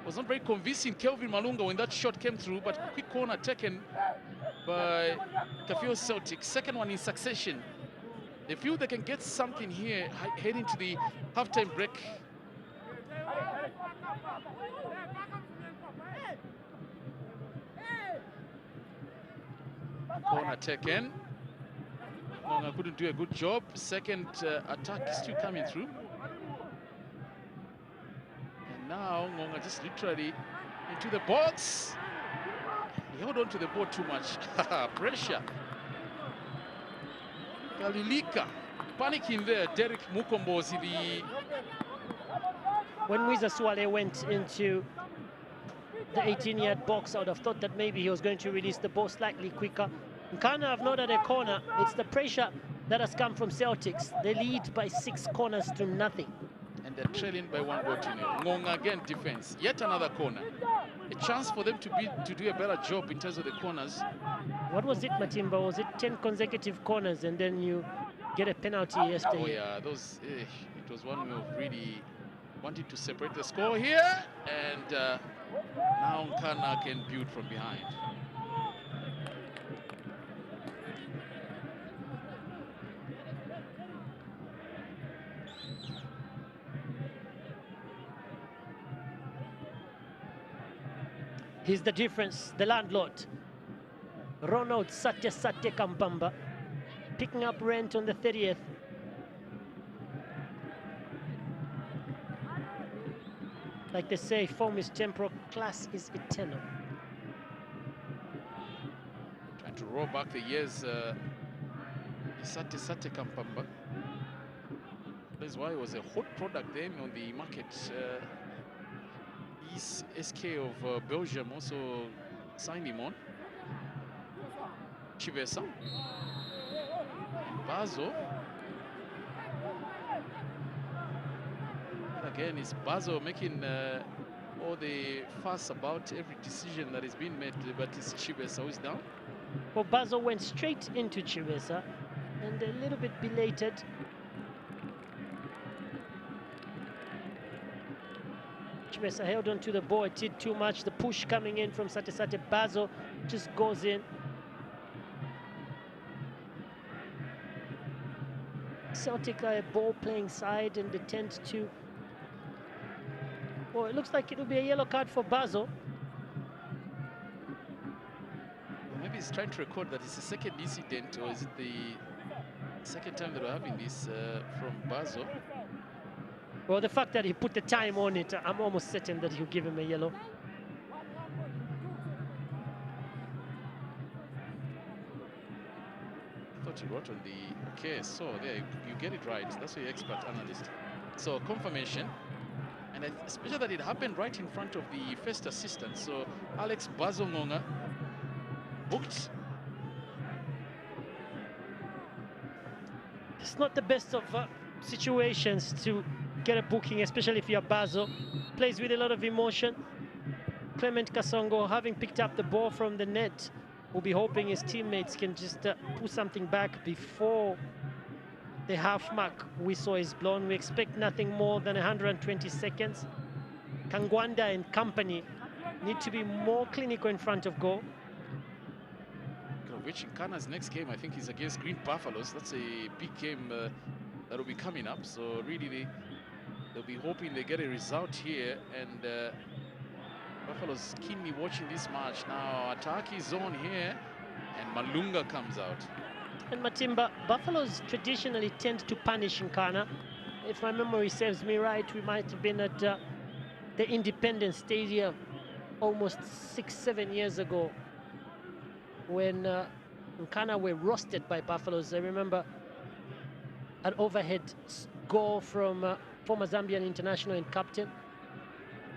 [SPEAKER 1] Was not very convincing, Kelvin Malunga, when that shot came through, but quick corner taken by Kafue Celtic. Second one in succession. They feel they can get something here heading to the halftime break. Corner taken. Ngonga couldn't do a good job. Second attack is still coming through. And now Ngonga just literally into the box. He held on to the ball too much. Pressure. Galilika panicking there. Derek Mukombozi,
[SPEAKER 2] When Wiza Swale went into the 18-yard box, I would have thought that maybe he was going to release the ball slightly quicker. Nkana have not had a corner. It's the pressure that has come from Celtics. They lead by 6 corners to nothing.
[SPEAKER 1] And they're trailing by 1 goal to nil. Ngonga again defense. Yet another corner. A chance for them to do a better job in terms of the corners.
[SPEAKER 2] What was it, Matimba? Was it 10 consecutive corners and then you get a penalty yesterday?
[SPEAKER 1] Oh yeah, those. It was one way of really wanting to separate the score here, and now Nkana can build from behind.
[SPEAKER 2] Here's the difference, the landlord. Ronald Sate Kampamba picking up rent on the 30th. Like they say, form is temporal, class is eternal.
[SPEAKER 1] Trying to roll back the years, Sate Kampamba. That's why it was a hot product then on the market. SK of Belgium also signed him on. Chivesa. Bazo. And again, it's Bazo making all the fuss about every decision that is being made, but it's Chivesa who's down.
[SPEAKER 2] Well, Bazo went straight into Chivesa and a little bit belated. Chivesa held on to the ball, it did too much. The push coming in from Sate Bazo just goes in. Celtic are a ball-playing side and they tend to... Well, it looks like it'll be a yellow card for Bazo.
[SPEAKER 1] Maybe he's trying to record that it's the second incident, or is it the second time that we're having this from Bazo?
[SPEAKER 2] Well, the fact that he put the time on it, I'm almost certain that he'll give him a yellow.
[SPEAKER 1] I thought you wrote on the... Okay, so there, you get it right. That's your expert analyst. So, confirmation. And especially that it happened right in front of the first assistant. So, Alex Bazongonga booked.
[SPEAKER 2] It's not the best of situations to get a booking, especially if you're Bazo. Plays with a lot of emotion. Clement Kasongo, having picked up the ball from the net, will be hoping his teammates can just put something back before the half-mark whistle is blown. We expect nothing more than 120 seconds. Kangwanda and company need to be more clinical in front of goal.
[SPEAKER 1] Which Nkana's next game, I think, is against Green Buffaloes. That's a big game that will be coming up. So really, they'll be hoping they get a result here. And Buffalo's keenly watching this match. Now, attack is on here, and Malunga comes out.
[SPEAKER 2] And Matimba, Buffaloes traditionally tend to punish Nkana. If my memory serves me right, we might have been at the Independence Stadium almost 6-7 years ago when Nkana were roasted by Buffaloes. I remember an overhead goal from former Zambian international and captain.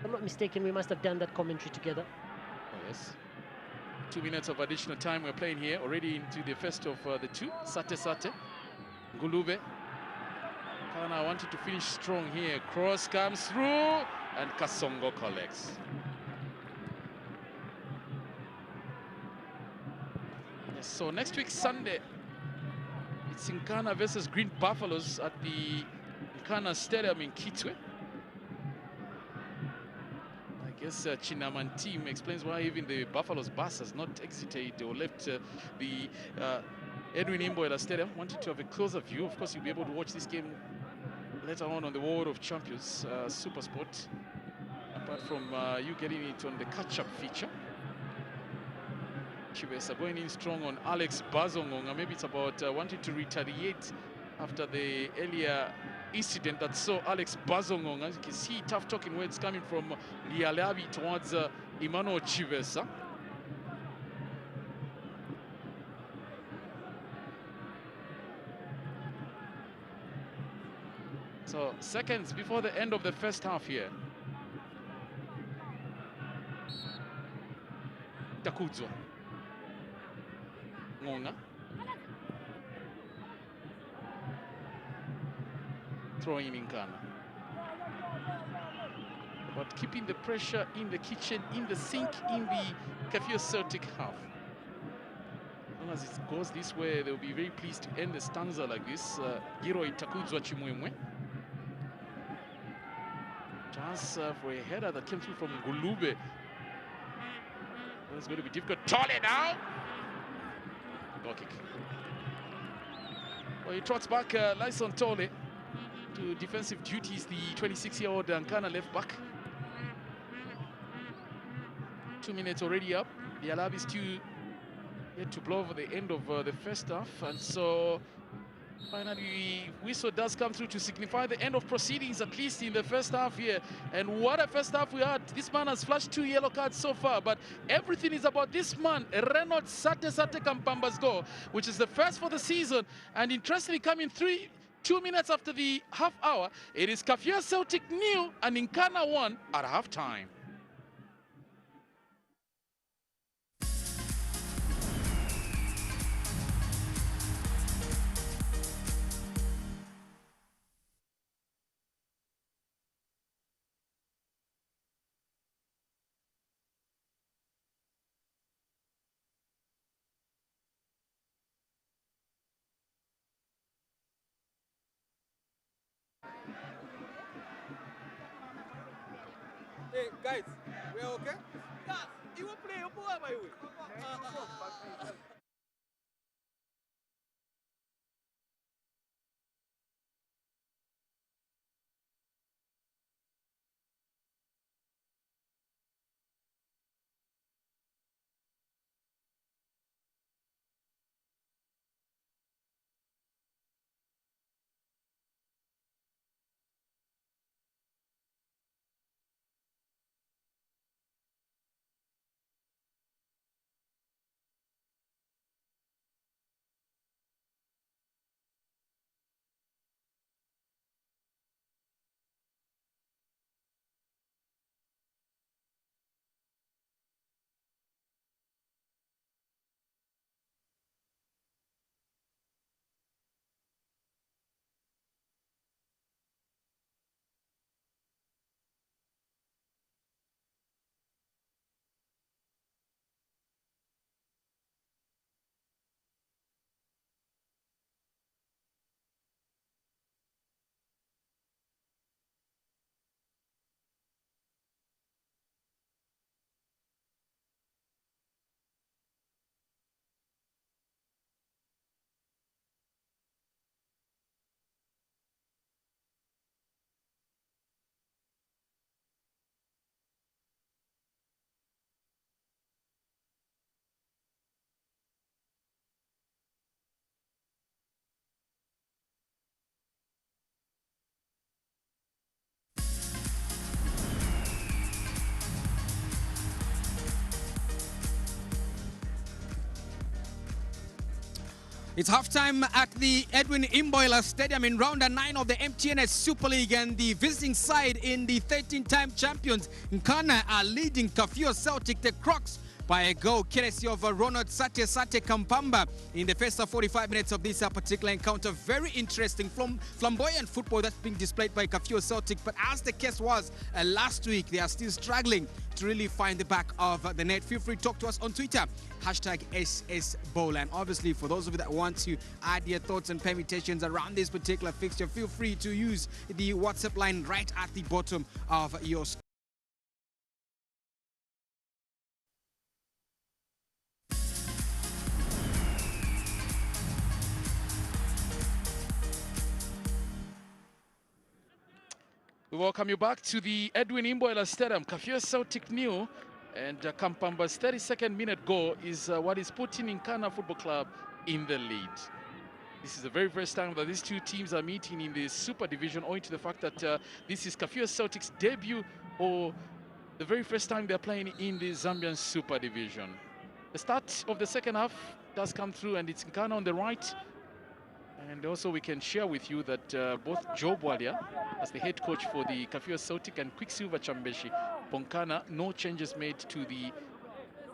[SPEAKER 2] I'm not mistaken, we must have done that commentary together.
[SPEAKER 1] Oh, yes. 2 minutes of additional time we're playing here, already into the first of the two. Sate, Ngulube. Nkana wanted to finish strong here. Cross comes through, and Kasongo collects. Yes, so next week, Sunday, it's Nkana versus Green Buffaloes at the Nkana Stadium in Kitwe. I guess Chinaman team explains why even the Buffaloes bus has not exited or left the Edwin Imboela Stadium. Wanted to have a closer view. Of course, you'll be able to watch this game later on the World of Champions Super Sport. Apart from you getting it on the catch-up feature. Chivesa going in strong on Alex Bazongonga. Maybe it's about wanting to retaliate after the earlier incident that saw Alex Bazongonga. As you can see, tough talking words coming from Lialabi towards Emmanuel Chivesa. So seconds before the end of the first half here. Takudzwa. Ngonga. Throwing in Nkana. But keeping the pressure in the kitchen, in the sink, in the Kafue Celtic half. As long as it goes this way, they'll be very pleased to end the stanza like this. Giro Takudzwa Chimwemwe. Chance for a header that came through from Ngulube. It's going to be difficult. Tole now. Goal kick. Well, he trots back Lyson Tole to defensive duties, the 26-year-old Nkana left back. 2 minutes already up. The Alabi still yet to blow over the end of the first half, and so finally whistle does come through to signify the end of proceedings, at least in the first half here. And what a first half we had. This man has flashed 2 yellow cards so far, but everything is about this man, Renaud Sate Kampamba's goal, which is the first for the season. And interestingly, coming 2 minutes after the half hour, it is Kafue Celtic nil and Nkana 1 at half time.
[SPEAKER 4] Hey guys, we are okay? Yeah, you will play your boy by way.
[SPEAKER 5] It's halftime at the Edwin Imboila Stadium in round 9 of the MTNS Super League, and the visiting side in the 13-time champions Nkana are leading Kafue Celtic, the Crocs, by a goal courtesy of Ronald Sate Kampamba in the first 45 minutes of this particular encounter. Very interesting, flamboyant football that's being displayed by Kafue Celtic, but as the case was last week, they are still struggling to really find the back of the net. Feel free to talk to us on Twitter, #SSBowler. And obviously, for those of you that want to add your thoughts and permutations around this particular fixture, feel free to use the WhatsApp line right at the bottom of your screen.
[SPEAKER 1] We welcome you back to the Edwin Imboila Stadium. Kafue Celtic new, and Kampamba's 32nd minute goal is what is putting Nkana Football Club in the lead. This is the very first time that these two teams are meeting in the Super Division, owing to the fact that this is Kafue Celtic's debut, or the very first time they're playing in the Zambian Super Division. The start of the second half does come through, and it's Nkana on the right. And also we can share with you that both Job Walia, as the head coach for the Kafue Celtic, and Quicksilver Chambeshi Nkana, no changes made to the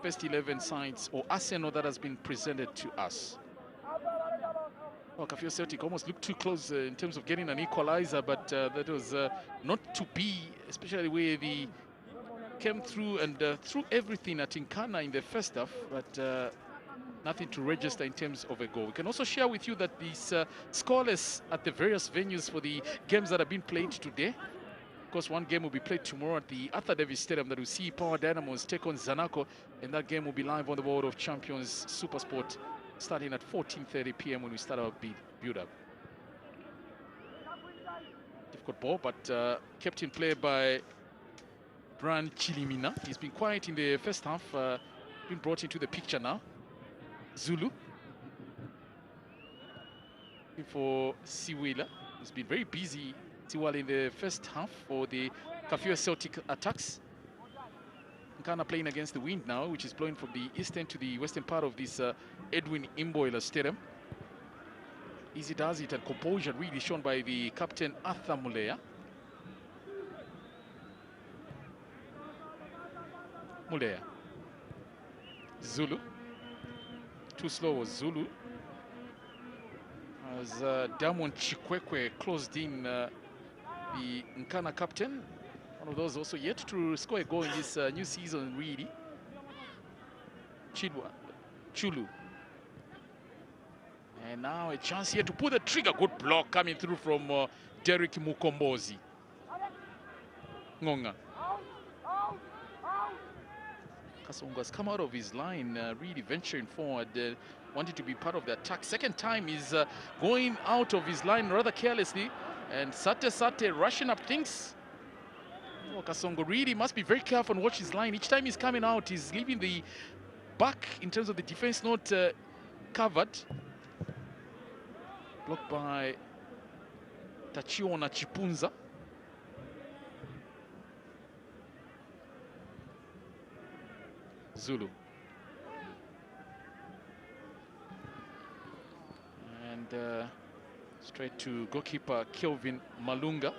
[SPEAKER 1] first 11 sides or arsenal that has been presented to us. Well, Kafue Celtic almost looked too close in terms of getting an equalizer, but that was not to be, especially where they came through and threw everything at Nkana in the first half, but nothing to register in terms of a goal. We can also share with you that these scoreless at the various venues for the games that have been played today. Of course, one game will be played tomorrow at the Arthur Davis Stadium that will see Power Dynamos take on Zanaco, and that game will be live on the World of Champions Super Sport starting at 14:30 p.m. when we start our build-up. Difficult ball, but kept in play by Bran Chilimina. He's been quiet in the first half, been brought into the picture now. Zulu for Siwila, who's been very busy in the first half for the Kafue Celtic attacks. Nkana playing against the wind now, which is blowing from the eastern to the western part of this Edwin Imboila Stadium. Easy does it, and composure really shown by the captain Arthur Mulea. Zulu. Too slow was Zulu. As Damon Chikwekwe closed in the Nkana captain. One of those also yet to score a goal in this new season, really. Chulu. And now a chance here to pull the trigger. Good block coming through from Derek Mukombozi. Ngonga. Kasongo has come out of his line, really venturing forward, wanting to be part of the attack. Second time he's going out of his line rather carelessly, and Sate rushing up things. Oh, Kasongo really must be very careful and watch his line. Each time he's coming out, he's leaving the back in terms of the defense not covered. Blocked by Tachiona Chipunza. Zulu. And straight to goalkeeper Kelvin Malunga.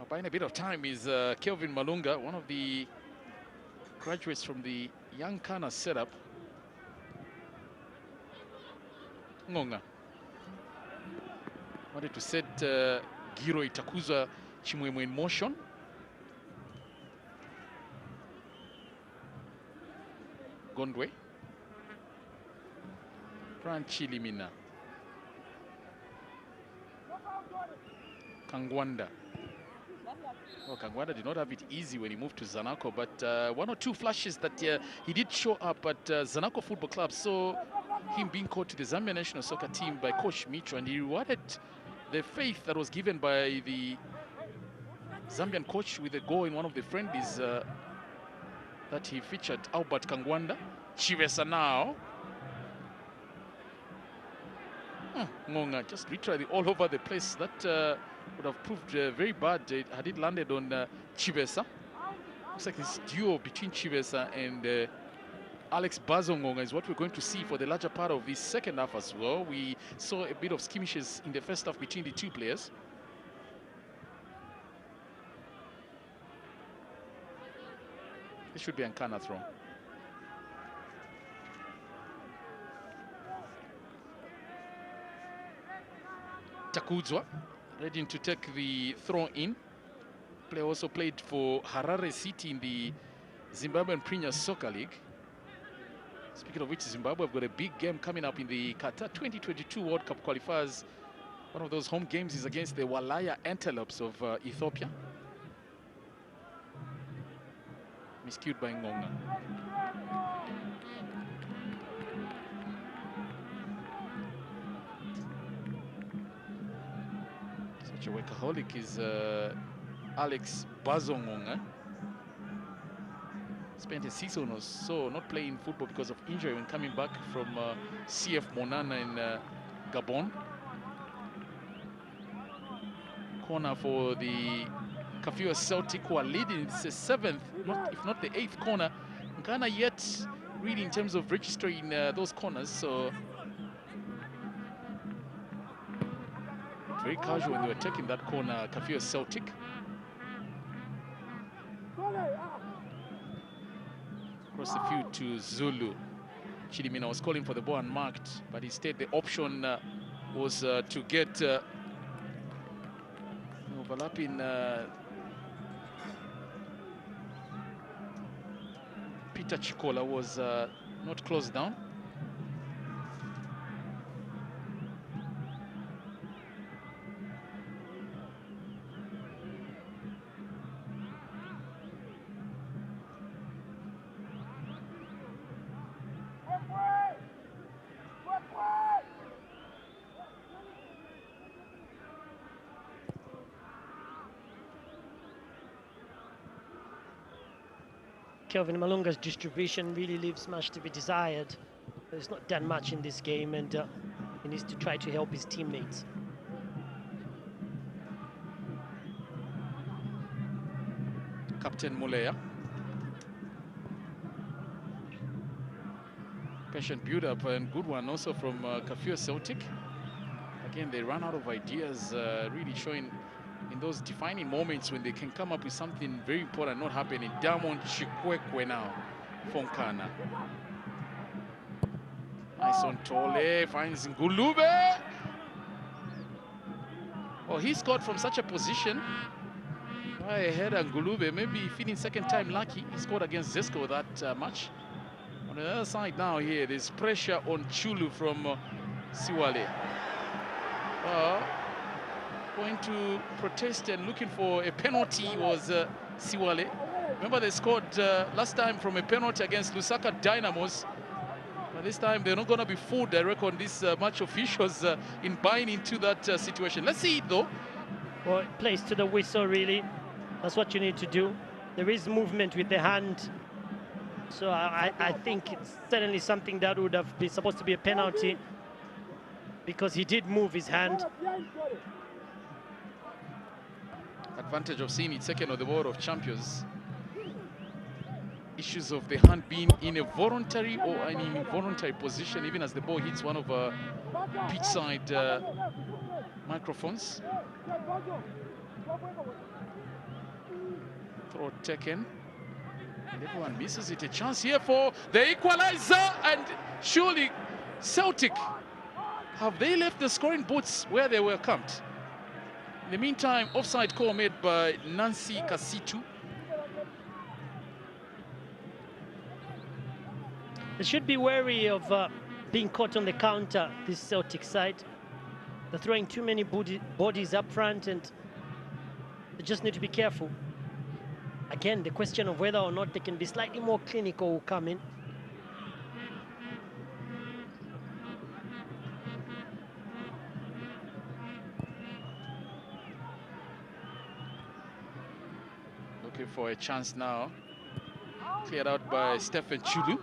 [SPEAKER 1] Buying a bit of time is Kelvin Malunga, one of the graduates from the Young Nkana setup. Ngonga wanted to set Giro Itakuza Chimwemwe in motion. Gondwe. Franchi Limina. Kangwanda. Well, Kangwanda did not have it easy when he moved to Zanaco, but one or two flashes that he did show up at Zanaco Football Club. So him being called to the Zambia national soccer team by Coach Mitro, and he rewarded the faith that was given by the Zambian coach with a goal in one of the friendlies that he featured, Albert Kangwanda. Chivesa now. Ngonga just literally all over the place. That would have proved very bad had it landed on Chivesa. Looks like this duo between Chivesa and Alex Bazongonga is what we're going to see for the larger part of this second half as well. We saw a bit of skirmishes in the first half between the two players. This should be Nkana throw. Takudzwa ready to take the throw in. Player also played for Harare City in the Zimbabwean Premier Soccer League. Speaking of which, Zimbabwe have got a big game coming up in the Qatar 2022 World Cup qualifiers. One of those home games is against the Walaya Antelopes of Ethiopia. Miscued by Ngonga. Such a workaholic is Alex Bazongonga. Spent a season or so not playing football because of injury when coming back from CF Monana in Gabon. Corner for the Kafue Celtic, who are leading. It's the 7th, if not the 8th corner. Nkana yet really in terms of registering those corners, so very casual when they were taking that corner, Kafue Celtic. Across the field to Zulu. Chilimina was calling for the ball unmarked, but instead the option was to get overlapping Peter Chikola was not closed down.
[SPEAKER 2] Kelvin Malunga's distribution really leaves much to be desired. He's not done much in this game, and he needs to try to help his teammates.
[SPEAKER 1] Captain Muleya. Patient build-up and good one also from Kafue Celtic. Again, they run out of ideas, really showing in those defining moments when they can come up with something very important not happening. Diamond Chikwekwe now for Nkana. Nice on Tole, finds Ngulube. Oh, he scored from such a position. Right ahead of Ngulube, maybe feeling second time lucky. He scored against Zesco that match. On the other side now here, there's pressure on Chulu from Siwale. Going to protest and looking for a penalty was Siwale. Remember they scored last time from a penalty against Lusaka Dynamos. But this time they're not going to be fooled, I reckon, these match officials in buying into that situation. Let's see it though.
[SPEAKER 2] Well, it plays to the whistle really. That's what you need to do. There is movement with the hand. So I think it's certainly something that would have been supposed to be a penalty, because he did move his hand.
[SPEAKER 1] Advantage of seeing it second on the World of Champions. Issues of the hand being in a voluntary or an involuntary position, even as the ball hits one of pitch side microphones. Throw taken. And everyone misses it. A chance here for the equalizer, and surely Celtic, have they left the scoring booths where they were camped? In the meantime, offside call made by Nancy Kasitu.
[SPEAKER 2] They should be wary of being caught on the counter, this Celtic side. They're throwing too many bodies up front, and they just need to be careful. Again, the question of whether or not they can be slightly more clinical will come in.
[SPEAKER 1] Looking for a chance now. Cleared out by Stephen Chulu.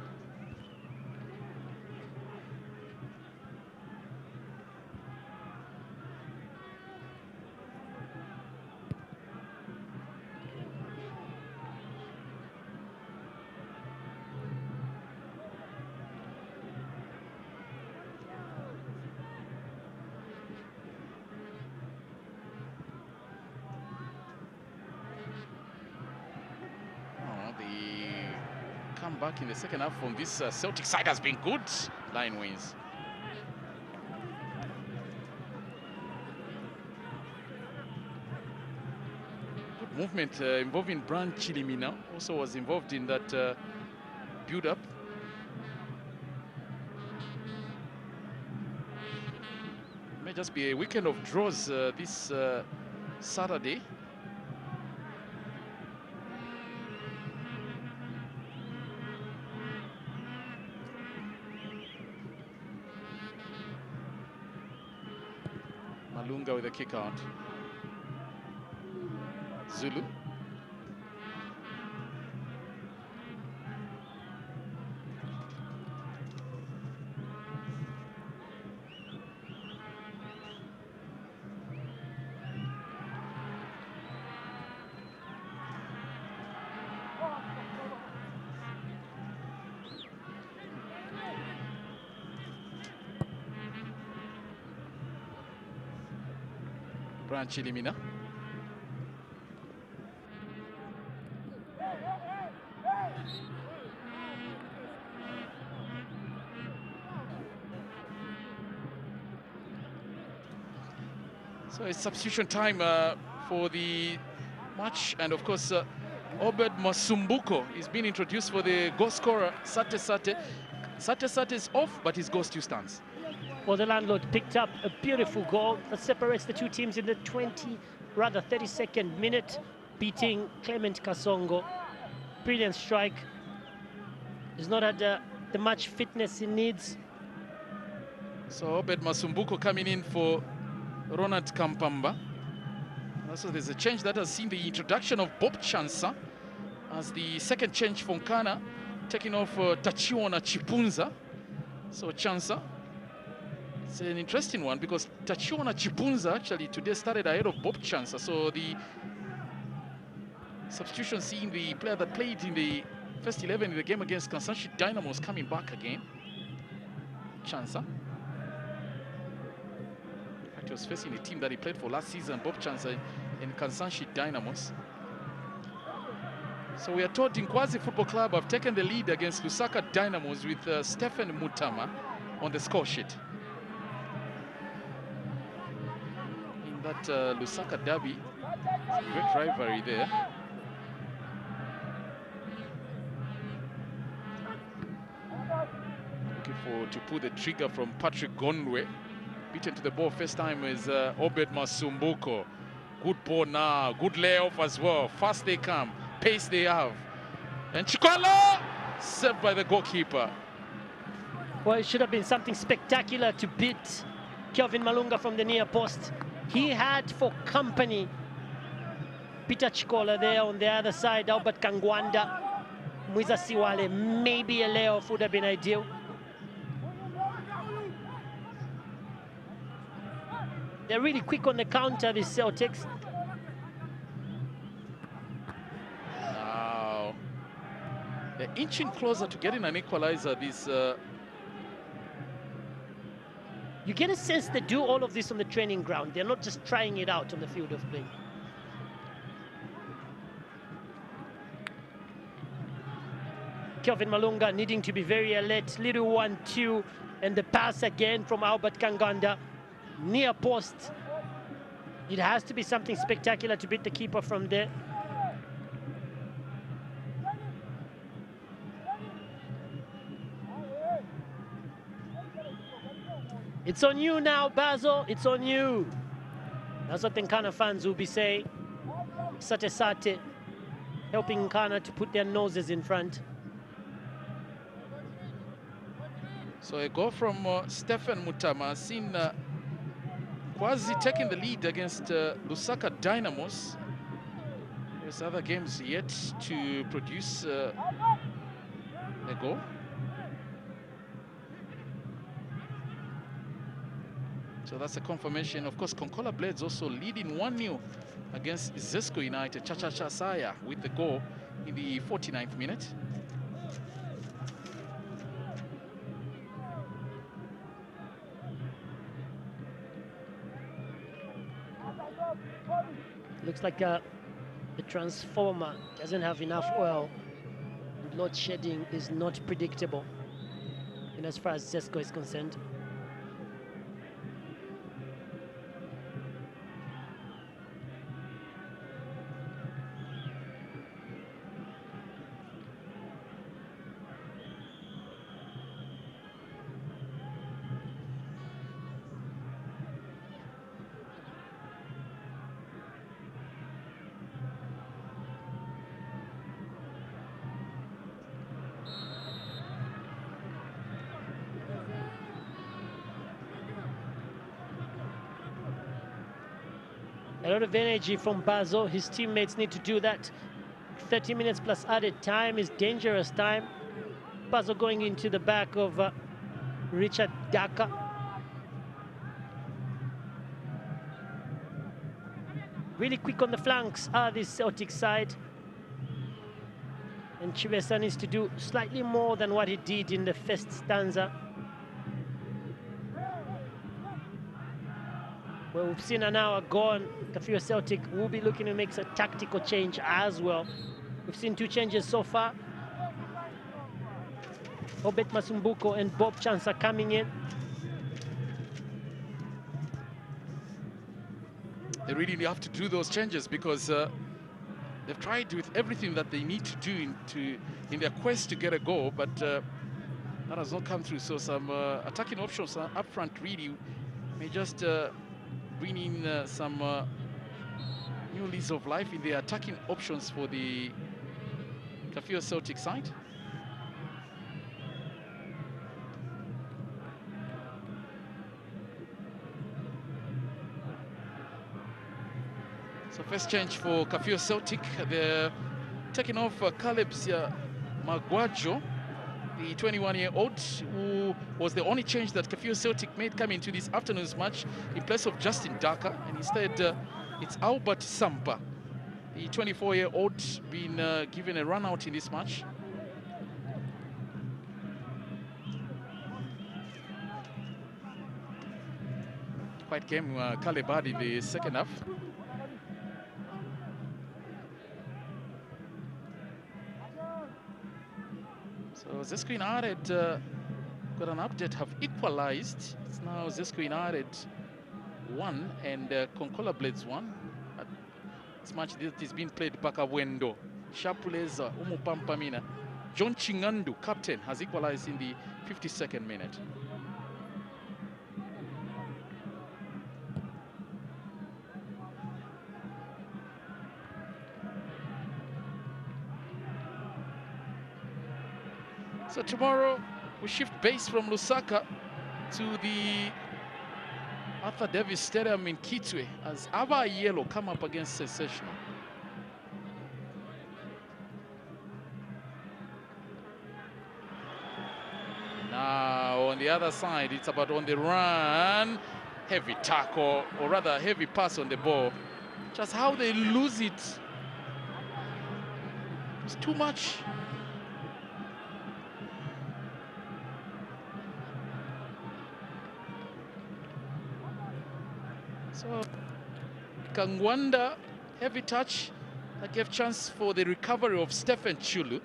[SPEAKER 1] come back in the second half from this Celtic side has been good. Line wins. Good movement involving Bran Chilimina. Also was involved in that build-up. May just be a weekend of draws this Saturday. Malunga with a kick out. Zulu. Brian Chilimina. So it's substitution time for the match, and of course Obed Masumbuko is being introduced for the goal scorer Sate Sate. Sate Sate is off, but his goal still stands.
[SPEAKER 2] Well, the landlord picked up a beautiful goal that separates the two teams in the 32nd minute, beating Clement Kasongo. Brilliant strike. He's not had the much fitness he needs.
[SPEAKER 1] So Obed Masumbuko coming in for Ronald Kampamba. Also, there's a change that has seen the introduction of Bob Chansa as the second change for Nkana, taking off Tachiona Chipunza. So Chansa. It's an interesting one because Tachiona Chipunza actually today started ahead of Bob Chansa. So the substitution seeing the player that played in the first 11 in the game against Kansanshi Dynamos coming back again. Chansa. He was facing a team that he played for last season, Bob Chansa in Kansanshi Dynamos. So we are told Nkwazi Football Club have taken the lead against Lusaka Dynamos with Stephen Mutama on the score sheet. In that Lusaka derby, great rivalry there. Looking to pull the trigger from Patrick Gondwe. Beaten to the ball first time is Obed Masumbuko. Good ball now, good layoff as well. Fast they come, pace they have. And Chikwalo, saved by the goalkeeper.
[SPEAKER 2] Well, it should have been something spectacular to beat Kelvin Malunga from the near post. He had for company Peter Chikola there on the other side, Albert Kangwanda, Mwiza Siwale. Maybe a layoff would have been ideal. They're really quick on the counter, these Celtics.
[SPEAKER 1] Now, they're inching closer to getting an equalizer. This
[SPEAKER 2] you get a sense they do all of this on the training ground. They're not just trying it out on the field of play. Kelvin Malunga needing to be very alert. Little 1-2, and the pass again from Albert Kanganda. Near post. It has to be something spectacular to beat the keeper from there. It's on you now, Basil. It's on you. That's what the Nkana fans will be saying. Sate Sate helping Nkana to put their noses in front.
[SPEAKER 1] So a goal from Stephen Mutama, seen Nkwazi taking the lead against Lusaka Dynamos. There's other games yet to produce a goal. So that's a confirmation. Of course, Konkola Blades also leading 1-0 against Zesco United. Chacha Saya with the goal in the 49th minute.
[SPEAKER 2] Looks like the transformer doesn't have enough oil. load shedding is not predictable, and as far as Zesco is concerned. A lot of energy from Bazo. His teammates need to do that. 30 minutes plus added time is dangerous time. Bazo going into the back of Richard Daka. Really quick on the flanks are this Celtic side. And Chibesa needs to do slightly more than what he did in the first stanza, where we've seen an hour gone. Kafue Celtic will be looking to make a tactical change as well. We've seen 2 changes so far. Obet Masumbuko and Bob Chance are coming in.
[SPEAKER 1] They really have to do those changes because they've tried with everything that they need to do in their quest to get a goal, but that has not come through. So some attacking options up front really may just bring in some new lease of life in the attacking options for the Kafue Celtic side. So first change for Kafue Celtic, they're taking off Caleb Magwajo, the 21-year-old, who was the only change that Kafue Celtic made coming into this afternoon's match in place of Justin Daka, and instead it's Albert Sampa, the 24-year-old, being given a run out in this match. Quite game Caleb had in the second half. So Zesco United got an update, have equalized. It's now Zesco United 1 and Konkola Blades 1. This match that is being played Pakawendo. Shapuleza Umupampamina. John Chingandu, captain, has equalized in the 52nd minute. So tomorrow we shift base from Lusaka to the Arthur Davis Stadium in Kitwe as Aba Yellow come up against Sensational. Now on the other side, it's about on the run, heavy tackle, or rather heavy pass on the ball. Just how they lose it. It's too much. So Kangwanda, heavy touch that gave chance for the recovery of Stephen Chulu.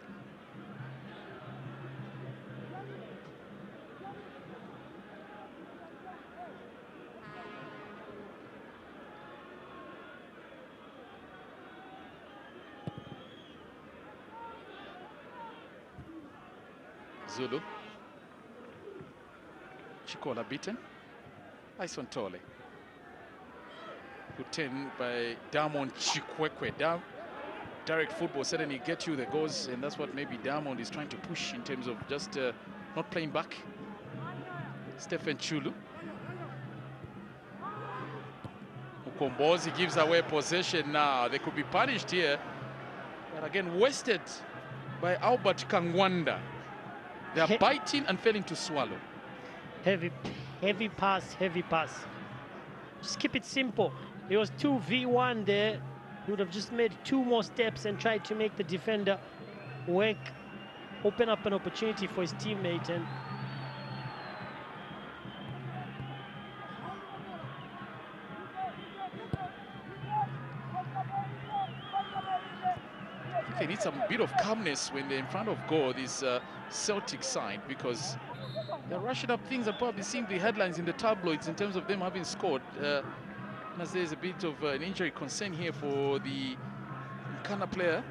[SPEAKER 1] Zulu. Chikola beaten. Ison Tole. Good 10 by Diamond Chikwekwe. Direct football certainly get you the goals, and that's what maybe Diamond is trying to push in terms of just not playing back. Stephen Chulu. Mukombozi gives away possession now. They could be punished here, but again wasted by Albert Kangwanda. They are biting and failing to swallow.
[SPEAKER 2] Heavy pass, heavy pass. Just keep it simple. It was 2v1 there. He would have just made 2 more steps and tried to make the defender work, open up an opportunity for his teammate. And
[SPEAKER 1] think they need some bit of calmness when they're in front of goal, this Celtic side, because they're rushing up things and probably seeing the headlines in the tabloids in terms of them having scored. As there's a bit of an injury concern here for the Nkana player,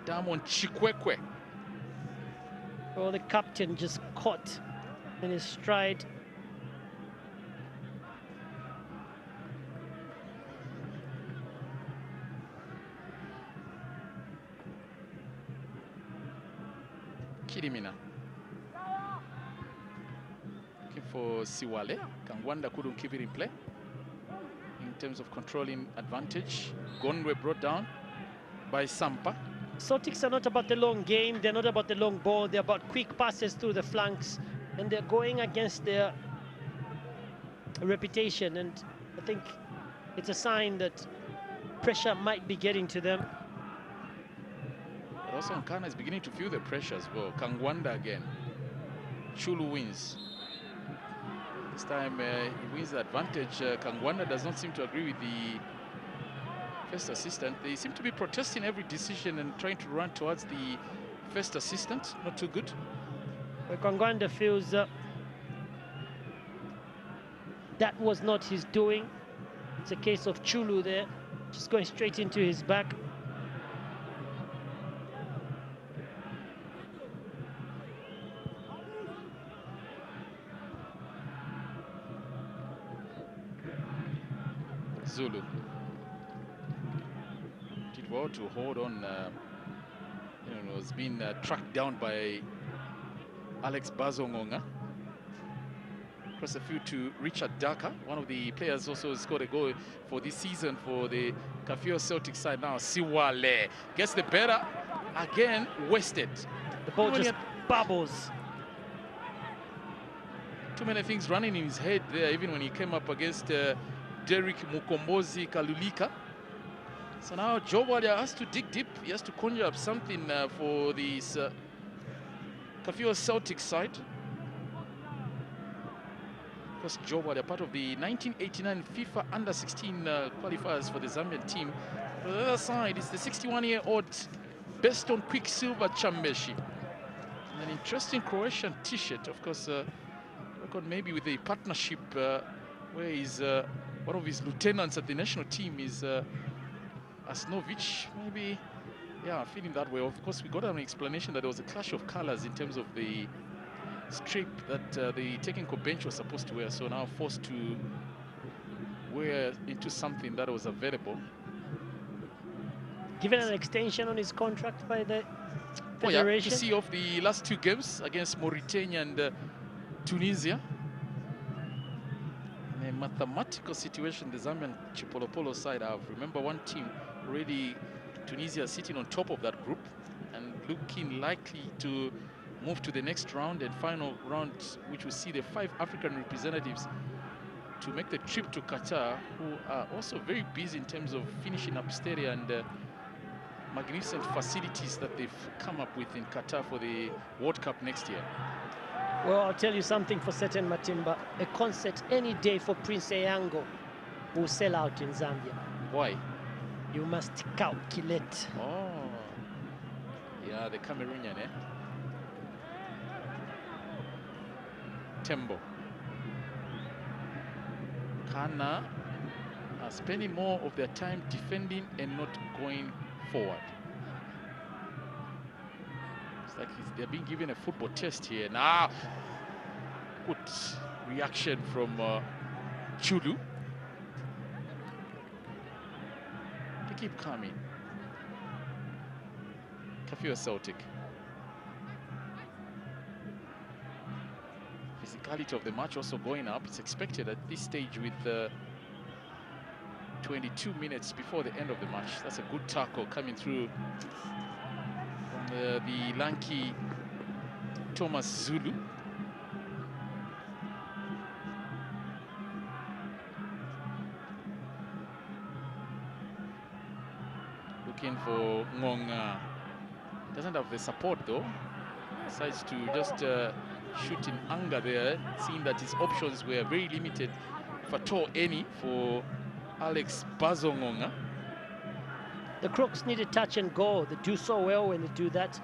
[SPEAKER 1] Diamond Chikwekwe.
[SPEAKER 2] Well, the captain just caught in his stride.
[SPEAKER 1] Kirimina. Looking for Siwale. Kangwanda couldn't keep it in play. In terms of controlling advantage, Gonwe brought down by Sampa.
[SPEAKER 2] Celtics are not about the long game. They're not about the long ball. They're about quick passes through the flanks. And they're going against their reputation. And I think it's a sign that pressure might be getting to them.
[SPEAKER 1] But also Nkana is beginning to feel the pressure as well. Kangwanda again. Chulu wins. This time he wins the advantage. Kangwanda does not seem to agree with the first assistant. They seem to be protesting every decision and trying to run towards the first assistant. Not too good.
[SPEAKER 2] Kangwanda feels that was not his doing. It's a case of Chulu there, just going straight into his back.
[SPEAKER 1] Zulu did well to hold on. Was being tracked down by Alex Bazongonga. Cross the field to Richard Daka, one of the players also scored a goal for this season for the Kafue Celtic side. Now Siwale gets the better again, wasted.
[SPEAKER 2] The ball just bubbles.
[SPEAKER 1] Too many things running in his head there, even when he came up against Derek Mukombozi Kalulika. So now Joe Walia has to dig deep. He has to conjure up something for this Kafue Celtic side. Because Joe Walia, part of the 1989 FIFA Under-16 qualifiers for the Zambian team. On the other side is the 61-year-old Beston Quicksilver Chambeshi. An interesting Croatian t-shirt, of course, record maybe with a partnership where he's one of his lieutenants at the national team is Asnovic. Maybe, yeah, feeling that way. Of course, we got an explanation that there was a clash of colors in terms of the strip that the technical bench was supposed to wear, so now forced to wear into something that was available.
[SPEAKER 2] Given an extension on his contract by the federation.
[SPEAKER 1] Oh yeah, to see off the last two games against Mauritania and Tunisia. In a mathematical situation, the Zambian Chipolopolo side have, remember, one team already, Tunisia sitting on top of that group and looking likely to move to the next round and final round, which will see the 5 African representatives to make the trip to Qatar, who are also very busy in terms of finishing up stadia and magnificent facilities that they've come up with in Qatar for the World Cup next year.
[SPEAKER 2] Well, I'll tell you something for certain, Matimba. A concert any day for Prince Eyango will sell out in Zambia.
[SPEAKER 1] Why?
[SPEAKER 2] You must calculate.
[SPEAKER 1] Oh, yeah, the Cameroonian, eh? Tembo. Nkana are spending more of their time defending and not going forward. It's like they're being given a football test here. Now, good reaction from Chulu. They keep coming. Kafue Celtic. Physicality of the match also going up. It's expected at this stage with 22 minutes before the end of the match. That's a good tackle coming through from the lanky Thomas Zulu. Looking for Ngonga. Doesn't have the support though. Decides to just shoot in anger there, seeing that his options were very limited, if at all any, for Alex Bazongonga.
[SPEAKER 2] The Crooks need to touch and go. They do so well when they do that.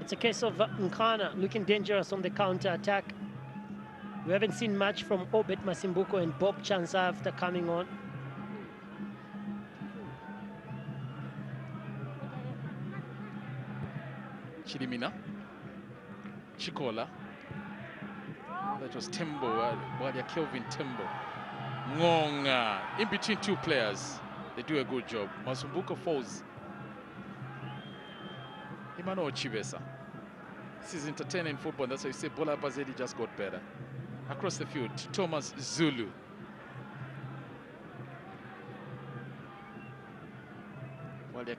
[SPEAKER 2] It's a case of Nkana looking dangerous on the counter-attack. We haven't seen much from Obet Masimbuko and Bob Chansa after coming on.
[SPEAKER 1] Chilimina, Chikola, that was Tembo, Kelvin Tembo. Ngonga, in between two players, they do a good job. Masumbuko falls. Emmanuel Chibesa. This is entertaining football, that's why you say Bola Bazedi just got better. Across the field, Thomas Zulu.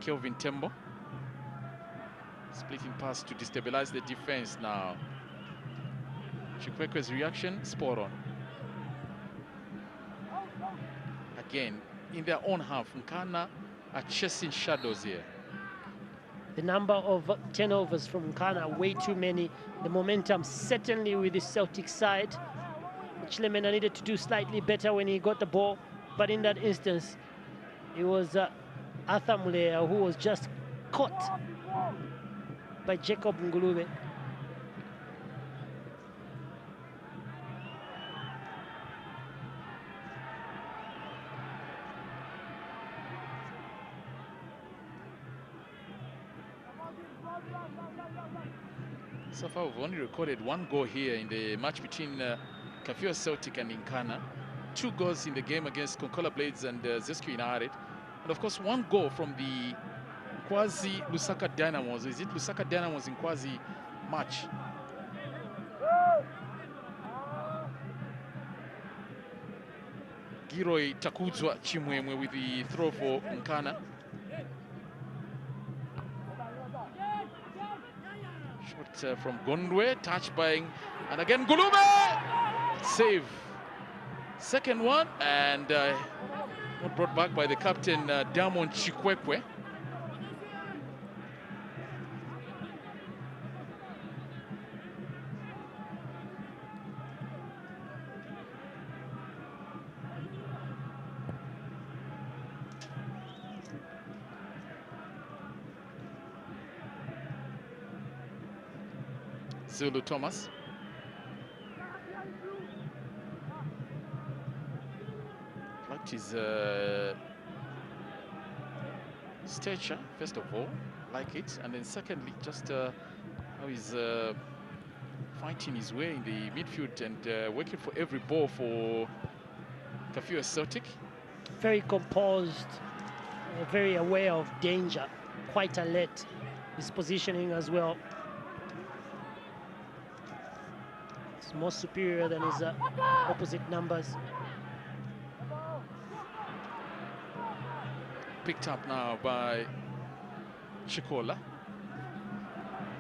[SPEAKER 1] Kelvin Tembo. Splitting pass to destabilize the defense now. Chikwekwe's reaction, spot on. Again, in their own half, Nkana are chasing shadows here.
[SPEAKER 2] The number of turnovers from Nkana, way too many. The momentum certainly with the Celtic side. Chilemena needed to do slightly better when he got the ball, but in that instance, it was Arthur Mulea who was just caught by Jacob Ngulube.
[SPEAKER 1] So far, we've only recorded one goal here in the match between Kafue Celtic and Nkana. 2 goals in the game against Konkola Blades and Zesco United. And of course, 1 goal from the Nkwazi Lusaka Dynamos. Is it Lusaka Dynamos in Nkwazi match? Giroi Takuzwa Chimwemwe with the throw for Nkana. Shot from Gondwe, touched by, and again Gulube! Save. Second one, and not brought back by the captain, Damon Chikwekwe. Zulu Thomas. Liked his stature, first of all, like it, and then secondly, just how he's fighting his way in the midfield and working for every ball for Kafue Celtic.
[SPEAKER 2] Very composed, very aware of danger, quite alert. His positioning as well. It's more superior than his opposite numbers.
[SPEAKER 1] Picked up now by Chikola.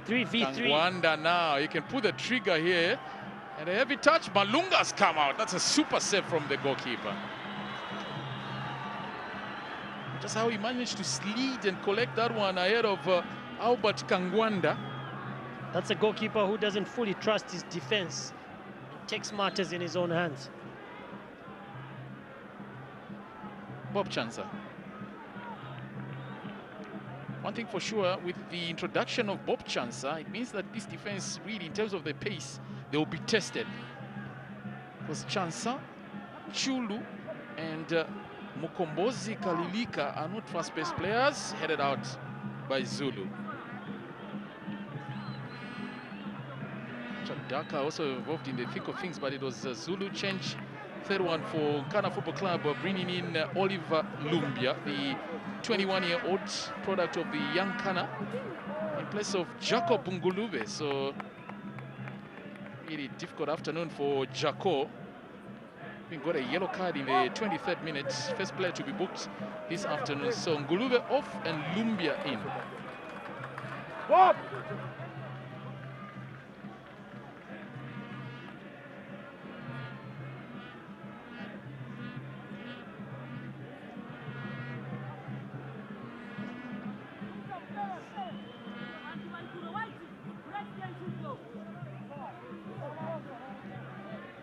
[SPEAKER 2] 3v3.
[SPEAKER 1] Kangwanda now, he can pull the trigger here. And a heavy touch, Malunga's come out. That's a super save from the goalkeeper. Just how he managed to slide and collect that one ahead of Albert Kangwanda.
[SPEAKER 2] That's a goalkeeper who doesn't fully trust his defense and takes matters in his own hands.
[SPEAKER 1] Bob Chansa. One thing for sure, with the introduction of Bob Chansa, it means that this defense really, in terms of the pace, they will be tested. Because Chansa, Chulu, and Mukombozi Kalilika are not fast-paced players, headed out by Zulu. Chadaka also involved in the thick of things, but it was Zulu change. Third one for Nkana Football Club, bringing in Oliver Lumbia, the 21-year-old product of the young Nkana, in place of Jacob Ngulube. So, really difficult afternoon for Jaco. We got a yellow card in the 23rd minute. First player to be booked this afternoon. So, Ngulube off and Lumbia in.
[SPEAKER 3] Bob!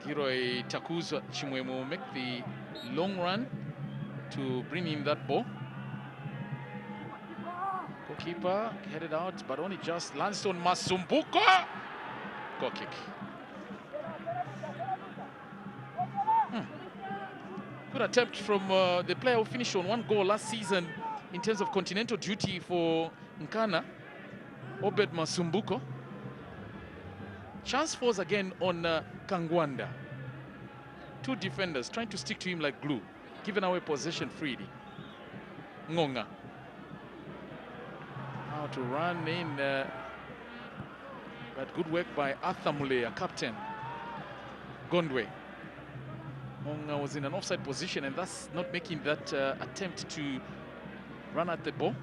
[SPEAKER 1] Giroi Takuzwa Chimwemwe will make the long run to bring in that ball. Goalkeeper headed out, but only just Lanston Masumbuko. Goal kick. Good attempt from the player who finished on 1 goal last season in terms of continental duty for Nkana, Obed Masumbuko. Chance falls again on Kangwanda. 2 defenders trying to stick to him like glue, giving away possession freely. Ngonga. How to run in, but good work by Arthur Mulea, captain. Gondwe. Ngonga was in an offside position and thus not making that attempt to run at the ball.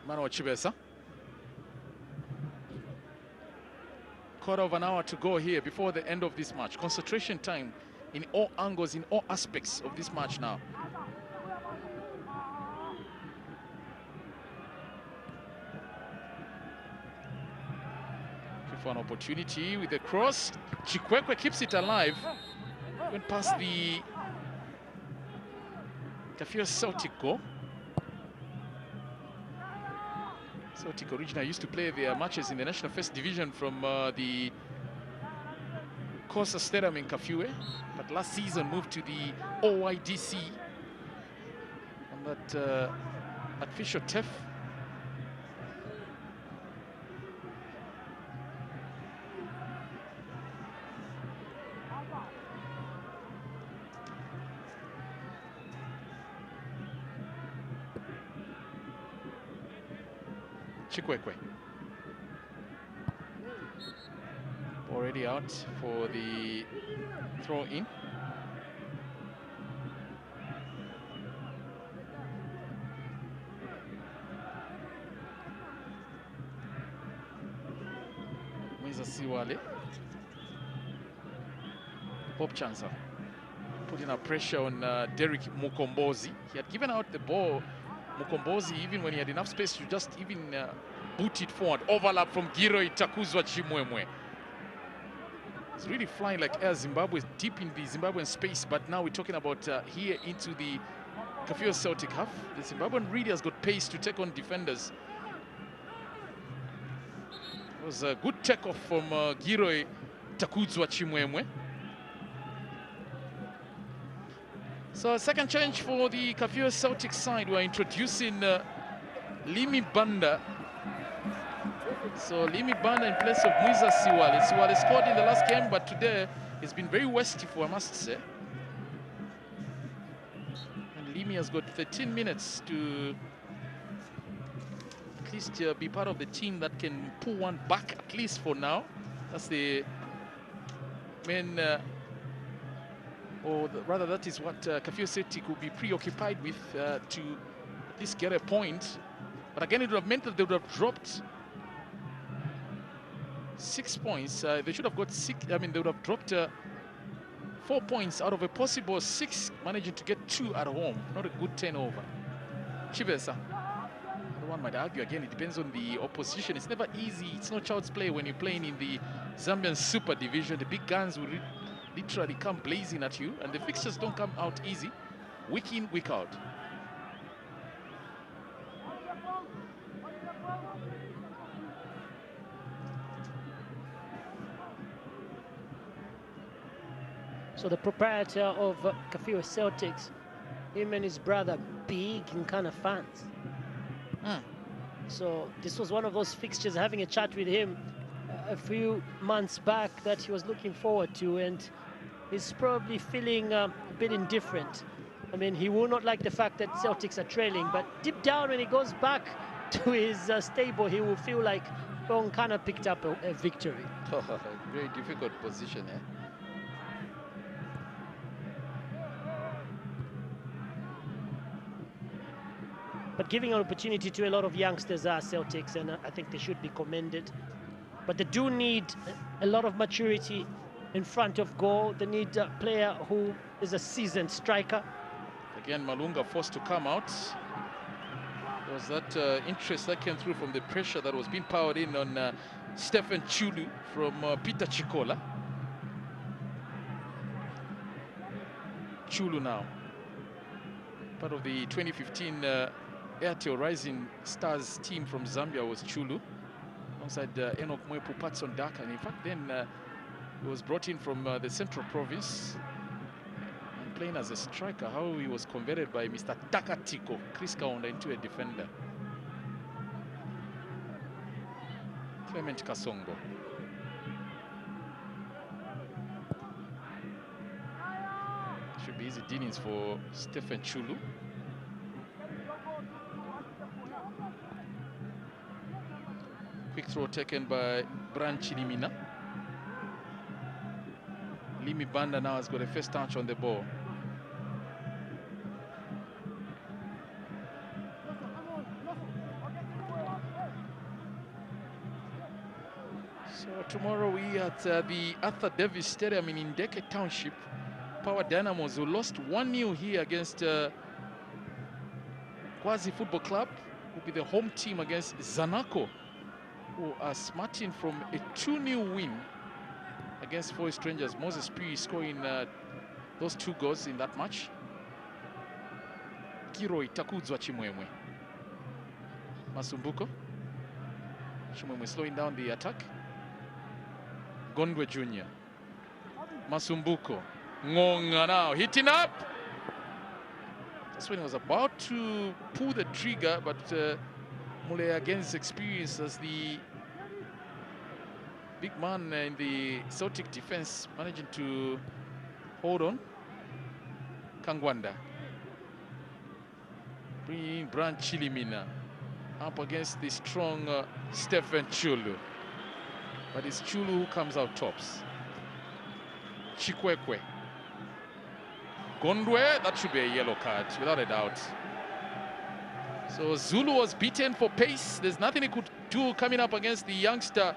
[SPEAKER 1] Mano Chibesa. Quarter of an hour to go here before the end of this match. Concentration time in all angles, in all aspects of this match now. Looking for an opportunity with the cross. Chikwekwe keeps it alive. Went past the Kafue Celtic goal. Celtic originally used to play their matches in the National First Division from the Kosa Stadium in Kafue, but last season moved to the OYDC on that artificial turf. Chikwekwe. Already out for the throw in. Mwiza Siwale. Bob Chancer putting a pressure on Derek Mukombozi. He had given out the ball. Mukombozi, even when he had enough space to just even boot it forward. Overlap from Giroi Takuzwa Chimwemwe. It's really flying like air. Zimbabwe is deep in the Zimbabwean space, but now we're talking about here into the Kafue Celtic half. The Zimbabwean really has got pace to take on defenders. It was a good takeoff from Giroi Takuzwa Chimwemwe. So second change for the Kafue Celtic side. We're introducing Limi Banda. So Limi Banda in place of Mwiza Siwale. Siwale scored in the last game, but today he's been very wasteful, I must say. And Limi has got 13 minutes to at least be part of the team that can pull one back, at least for now. That's the main... or rather, that is what Kafue Celtic will be preoccupied with to at least get a point. But again, it would have meant that they would have dropped 6 points. They should have got 6. I mean, they would have dropped 4 points out of a possible 6, managing to get 2 at home. Not a good turnover. Chibesa. One might argue again, it depends on the opposition. It's never easy. It's no child's play when you're playing in the Zambian Super Division. The big guns will literally come blazing at you, and the fixtures don't come out easy, week in, week out.
[SPEAKER 2] So the proprietor of Kafue Celtics, him and his brother, big Nkana fans. So this was one of those fixtures, having a chat with him a few months back, that he was looking forward to, and he's probably feeling a bit indifferent I mean, he will not like the fact that Celtics are trailing, but deep down when he goes back to his stable, he will feel like, well, Nkana picked up a victory.
[SPEAKER 1] Very difficult position, eh?
[SPEAKER 2] But giving an opportunity to a lot of youngsters are Celtics, and I think they should be commended. But they do need a lot of maturity in front of goal. They need a player who is a seasoned striker.
[SPEAKER 1] Again, Malunga forced to come out. There was that interest that came through from the pressure that was being powered in on Stephen Chulu from Peter Chikola. Chulu now, part of the 2015 Airtel Rising Stars team from Zambia was Chulu, alongside Enoch Mwepu, Patson Daka. And in fact, then he was brought in from the Central Province and playing as a striker. How he was converted by Mr. Takatiko, Chris Kaunda, into a defender. Clement Kasongo. Should be easy dealings for Stephen Chulu. Quick throw taken by Bran Chilimina. Limi Banda now has got a first touch on the ball. So tomorrow we at the Arthur Davis Stadium in Ndeke Township. Power Dynamos, who lost 1-0 here against Kwazi Football Club, will be the home team against Zanaco, who are smarting from a 2-0 win against Forest Rangers. Moses P scoring those 2 goals in that match. Kiroi Takuzwa Chimwemwe. Masumbuko. Chimwemwe slowing down the attack. Gondwe Jr. Masumbuko. Ngonga now hitting up. That's when he was about to pull the trigger, but Mule, again, his experience as the big man in the Celtic defense, managing to hold on. Kangwanda bringing Bran Chilimina up against the strong Stephen Chulu, but it's Chulu who comes out tops. Chikwekwe. Gondwe, that should be a yellow card, without a doubt. So Zulu was beaten for pace. There's nothing he could do coming up against the youngster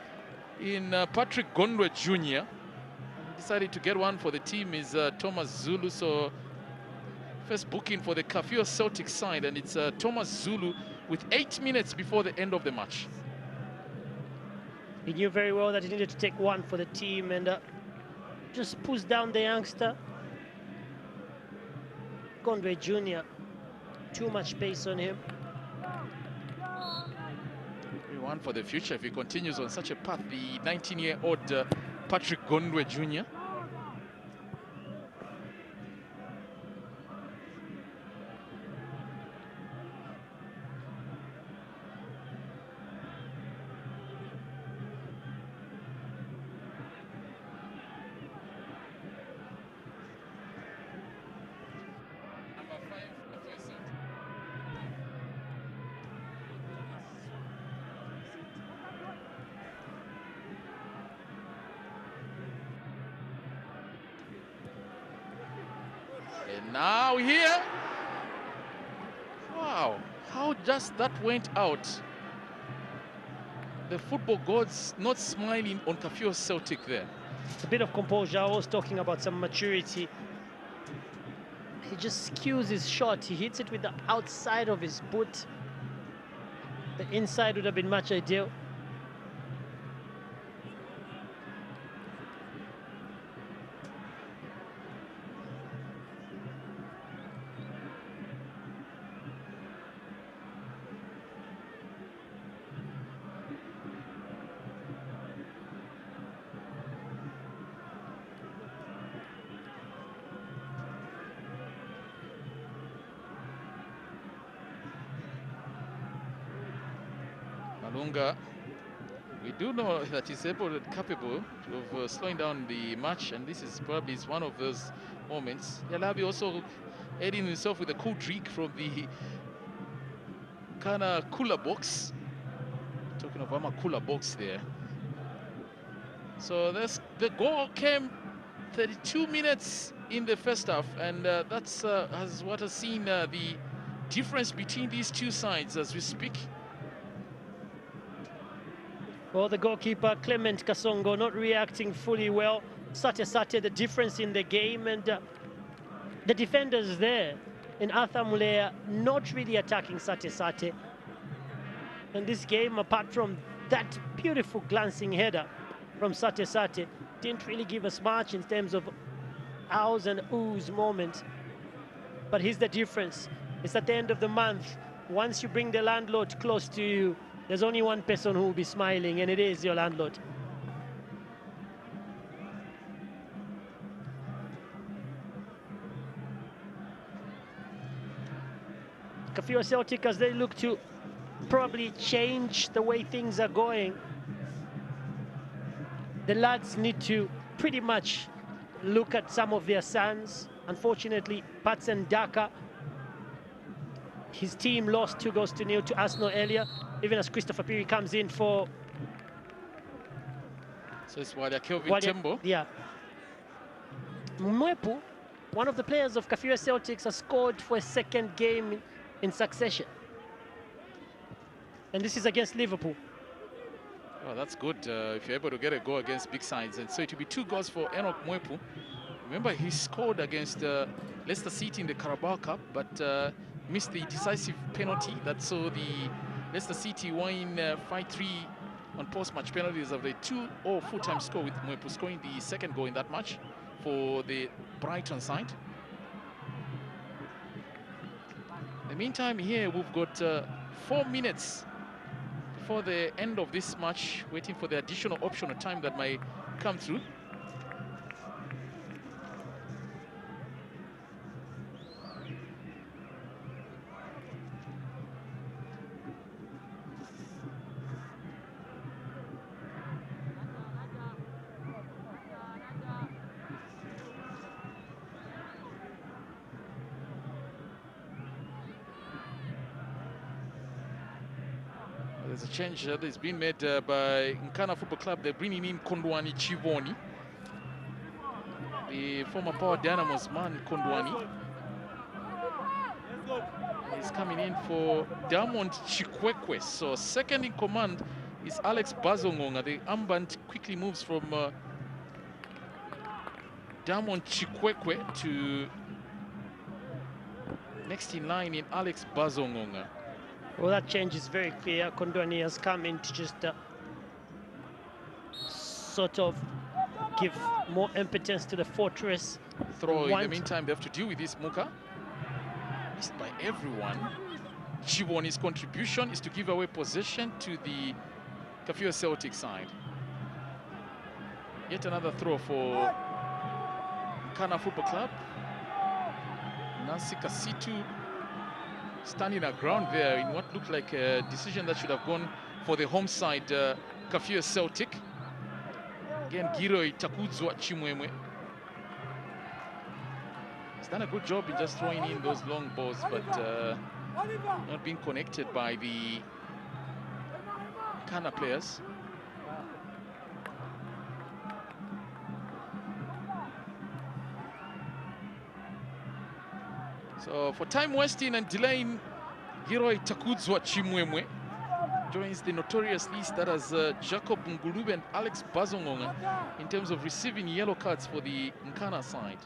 [SPEAKER 1] in Patrick Gondwe Jr. He decided to get one for the team is Thomas Zulu. So first booking for the Kafue Celtic side, and it's Thomas Zulu with 8 minutes before the end of the match.
[SPEAKER 2] He knew very well that he needed to take one for the team and just push down the youngster. Gondwe Jr., too much pace on him.
[SPEAKER 1] One for the future if he continues on such a path, the 19-year-old Patrick Gondwe Jr. And now here, wow, how just that went out. The football gods not smiling on Kafue Celtic there.
[SPEAKER 2] A bit of composure. I was talking about some maturity. He just skews his shot. He hits it with the outside of his boot. The inside would have been much ideal.
[SPEAKER 1] Malunga, we do know that he's capable of slowing down the match, and this is probably one of those moments. Yalabi also aiding himself with a cool drink from the Nkana cooler box. Talking of a cooler box there. So the goal came 32 minutes in the first half, and that's what has seen the difference between these two sides as we speak.
[SPEAKER 2] Well, the goalkeeper, Clement Kasongo, not reacting fully well. Sate, the difference in the game, and the defenders there in Arthur Mulea not really attacking Sate. And this game, apart from that beautiful glancing header from Sate, didn't really give us much in terms of hows and oohs moment. But here's the difference. It's at the end of the month. Once you bring the landlord close to you, there's only one person who will be smiling, and it is your landlord. Kafue Celtic, as they look to probably change the way things are going, the lads need to pretty much look at some of their sons. Unfortunately, Patson Daka, his team lost 2-0 to Arsenal earlier, even as Christopher Piri comes in for...
[SPEAKER 1] So it's Walia Kelvin Tembo.
[SPEAKER 2] Yeah. Mwepu, one of the players of Kafue Celtics, has scored for a second game in succession. And this is against Liverpool.
[SPEAKER 1] Oh, that's good if you're able to get a goal against big sides. And so it will be 2 goals for Enoch Mwepu. Remember, he scored against Leicester City in the Carabao Cup, but missed the decisive penalty that saw the Leicester City win 5-3 on post-match penalties of the 2-0 full-time score, with Mwepu scoring the second goal in that match for the Brighton side. In the meantime, here we've got 4 minutes before the end of this match, waiting for the additional optional time that might come through. There's a change that has been made by Nkana Football Club. They're bringing in Kondwani Chivoni, the former Power Dynamo's man. Kondwani is coming in for Diamond Chikwekwe. So second in command is Alex Bazongonga. The armband quickly moves from Diamond Chikwekwe to next in line in Alex Bazongonga.
[SPEAKER 2] Well, that change is very clear. Kondwani has come in to just sort of give more impotence to the fortress.
[SPEAKER 1] Throw in the meantime, they have to deal with this Muka. Missed by everyone. Chivoni's contribution is to give away possession to the Kafue Celtic side. Yet another throw for Nkana Football Club. Nancy Kasitu standing our ground there in what looked like a decision that should have gone for the home side, Kafue Celtic. Again, Giroi Takudzwa Chimwemwe. He's done a good job in just throwing in those long balls, but not being connected by the Nkana players. So for time wasting and delaying, Giroi Takudzwa Chimwemwe joins the notorious list that has Jacob Ngulube and Alex Bazongonga in terms of receiving yellow cards for the Nkana side.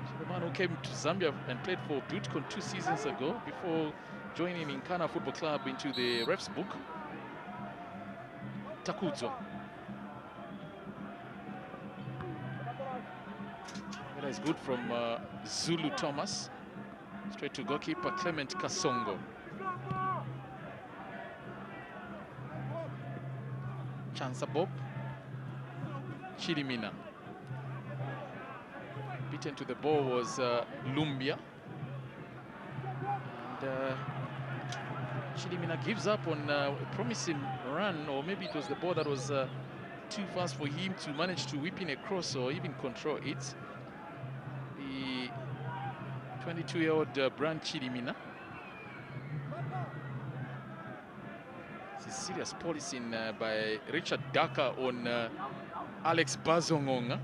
[SPEAKER 1] So the man who came to Zambia and played for Butekon 2 seasons ago before joining Nkana Football Club into the refs book. Takudzwa. That is good from Zulu Thomas. Straight to goalkeeper Clement Kasongo. Chansa Bob. Chirimina. Beaten to the ball was Lumbia. And Chirimina gives up on a promising run, or maybe it was the ball that was too fast for him to manage to whip in a cross or even control it. The 22-year-old Brand Chirimina. It's a serious policing by Richard Daka on Alex Bazongonga.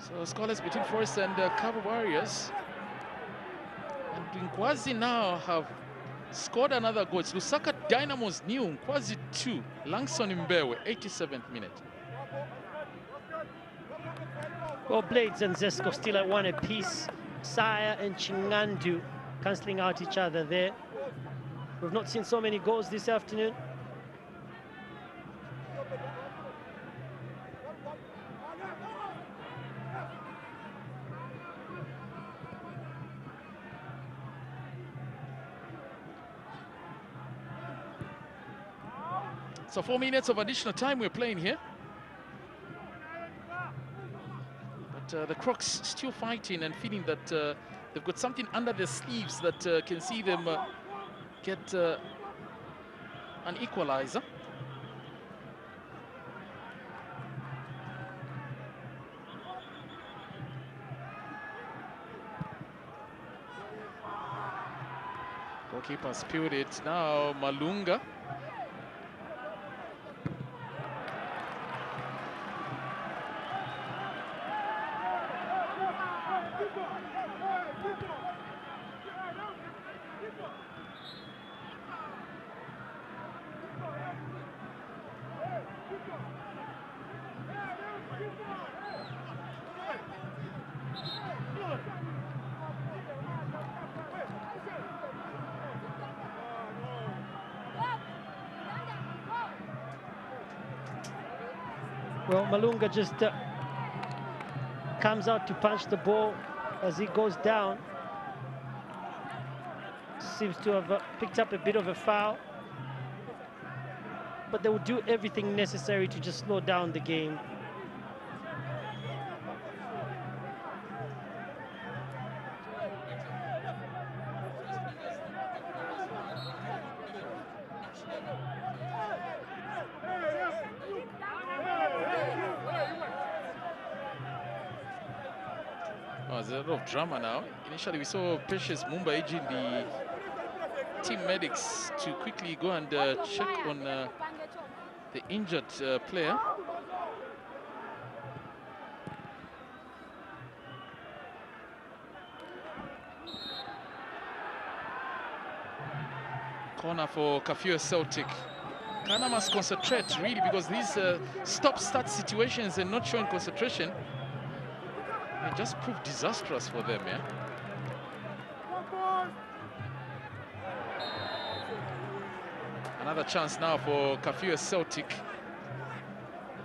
[SPEAKER 1] So scoreless between Forest and Cabo Warriors. And Nkwazi now have scored another goal. It's Lusaka Dynamo's new Nkwazi 2, Langson Mbewe, 87th minute.
[SPEAKER 2] Well, Blades and Zesco still at 1 apiece. Saya and Chingandu cancelling out each other there. We've not seen so many goals this afternoon.
[SPEAKER 1] So 4 minutes of additional time we're playing here. But the Crocs still fighting and feeling that they've got something under their sleeves that can see them get an equalizer. Goalkeeper spilled it. Now Malunga.
[SPEAKER 2] Well, Malunga just comes out to punch the ball as he goes down. Seems to have picked up a bit of a foul. But they will do everything necessary to just slow down the game.
[SPEAKER 1] There's a lot of drama now. Initially, we saw Precious Mumba aging the team medics to quickly go and check on the injured player. Corner for Kafue Celtic. Nkana must concentrate really, because these stop-start situations and not showing concentration, it just proved disastrous for them, yeah? Another chance now for Kafue Celtic.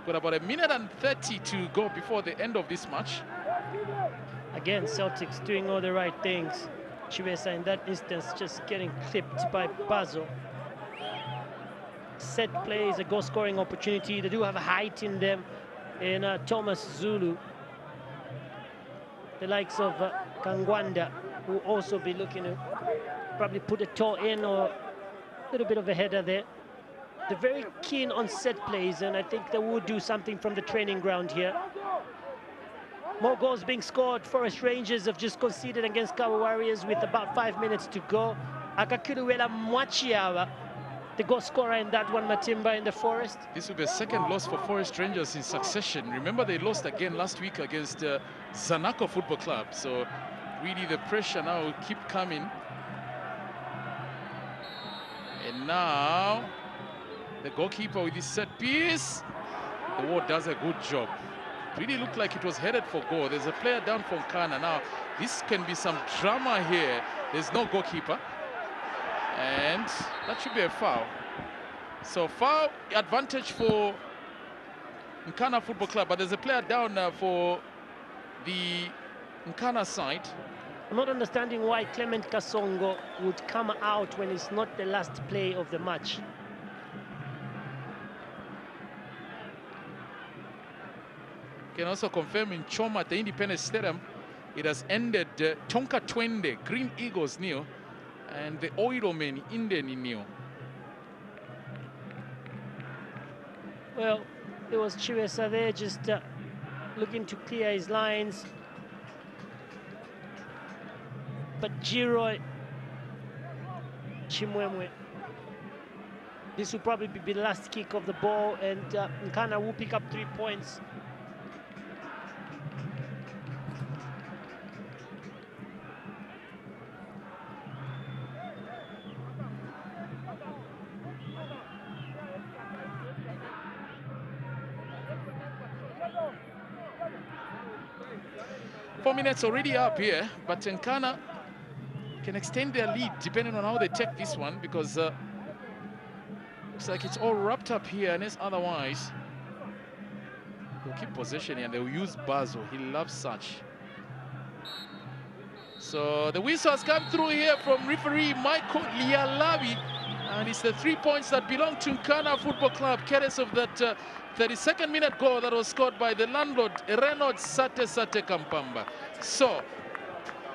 [SPEAKER 1] Got about 1:30 to go before the end of this match.
[SPEAKER 2] Again, Celtics doing all the right things. Chiwesa in that instance just getting clipped by Bazo. Set play is a goal-scoring opportunity. They do have a height in them in Thomas Zulu. The likes of Kangwanda will also be looking to probably put a toe in or a little bit of a header there. They're very keen on set plays, and I think they will do something from the training ground here. More goals being scored. Forest Rangers have just conceded against Cabo Warriors with about 5 minutes to go. Akakiruwela Mwachiawa, the goal scorer in that one, Matimba in the Forest.
[SPEAKER 1] This will be a second loss for Forest Rangers in succession. Remember, they lost again last week against Zanaco Football Club. So really the pressure now will keep coming. And now the goalkeeper with his set piece. The Ward does a good job. Really looked like it was headed for goal. There's a player down from Nkana. Now this can be some drama here. There's no goalkeeper. And that should be a foul. So foul advantage for Nkana Football Club, but there's a player down for the Nkana side.
[SPEAKER 2] I'm not understanding why Clement Kasongo would come out when it's not the last play of the match.
[SPEAKER 1] Can also confirm in Choma at the Independence Stadium, it has ended Tonka Twende, Green Eagles nil, and the Oilmen Indian nil.
[SPEAKER 2] Well, it was Chiwesa there just looking to clear his lines. But Giroy Chimwemwe, this will probably be the last kick of the ball, and Nkana will pick up 3 points.
[SPEAKER 1] Four minutes already up here, but Nkana can extend their lead depending on how they take this one, because looks like it's all wrapped up here, unless otherwise they'll keep possession and they'll use Basil. He loves such. So the whistle has come through here from referee Michael Lialabi, and it's the 3 points that belong to Nkana Football Club, courtesy of that 32nd minute goal that was scored by the landlord Renaud Sate Kampamba. So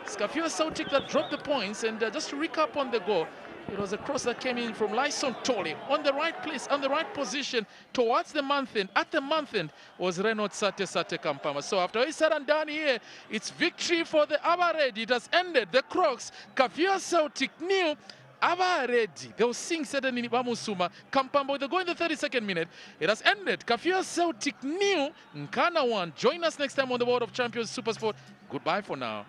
[SPEAKER 1] it's Kafue Celtic that dropped the points, and just to recap on the goal, it was a cross that came in from Lyson Tole on the right place, on the right position towards the month end. At the month end was Renaud Sate Kampama. So after it's said and done here, it's victory for the Abaredi. It has ended. The Crocs, Kafue Celtic nil, Abaredi. They will sing certainly Bamusuma. Kampamba with the goal in the 32nd minute. It has ended. Kafue Celtic nil, Nkana 1. Join us next time on the World of Champions Super Sport. Goodbye for now.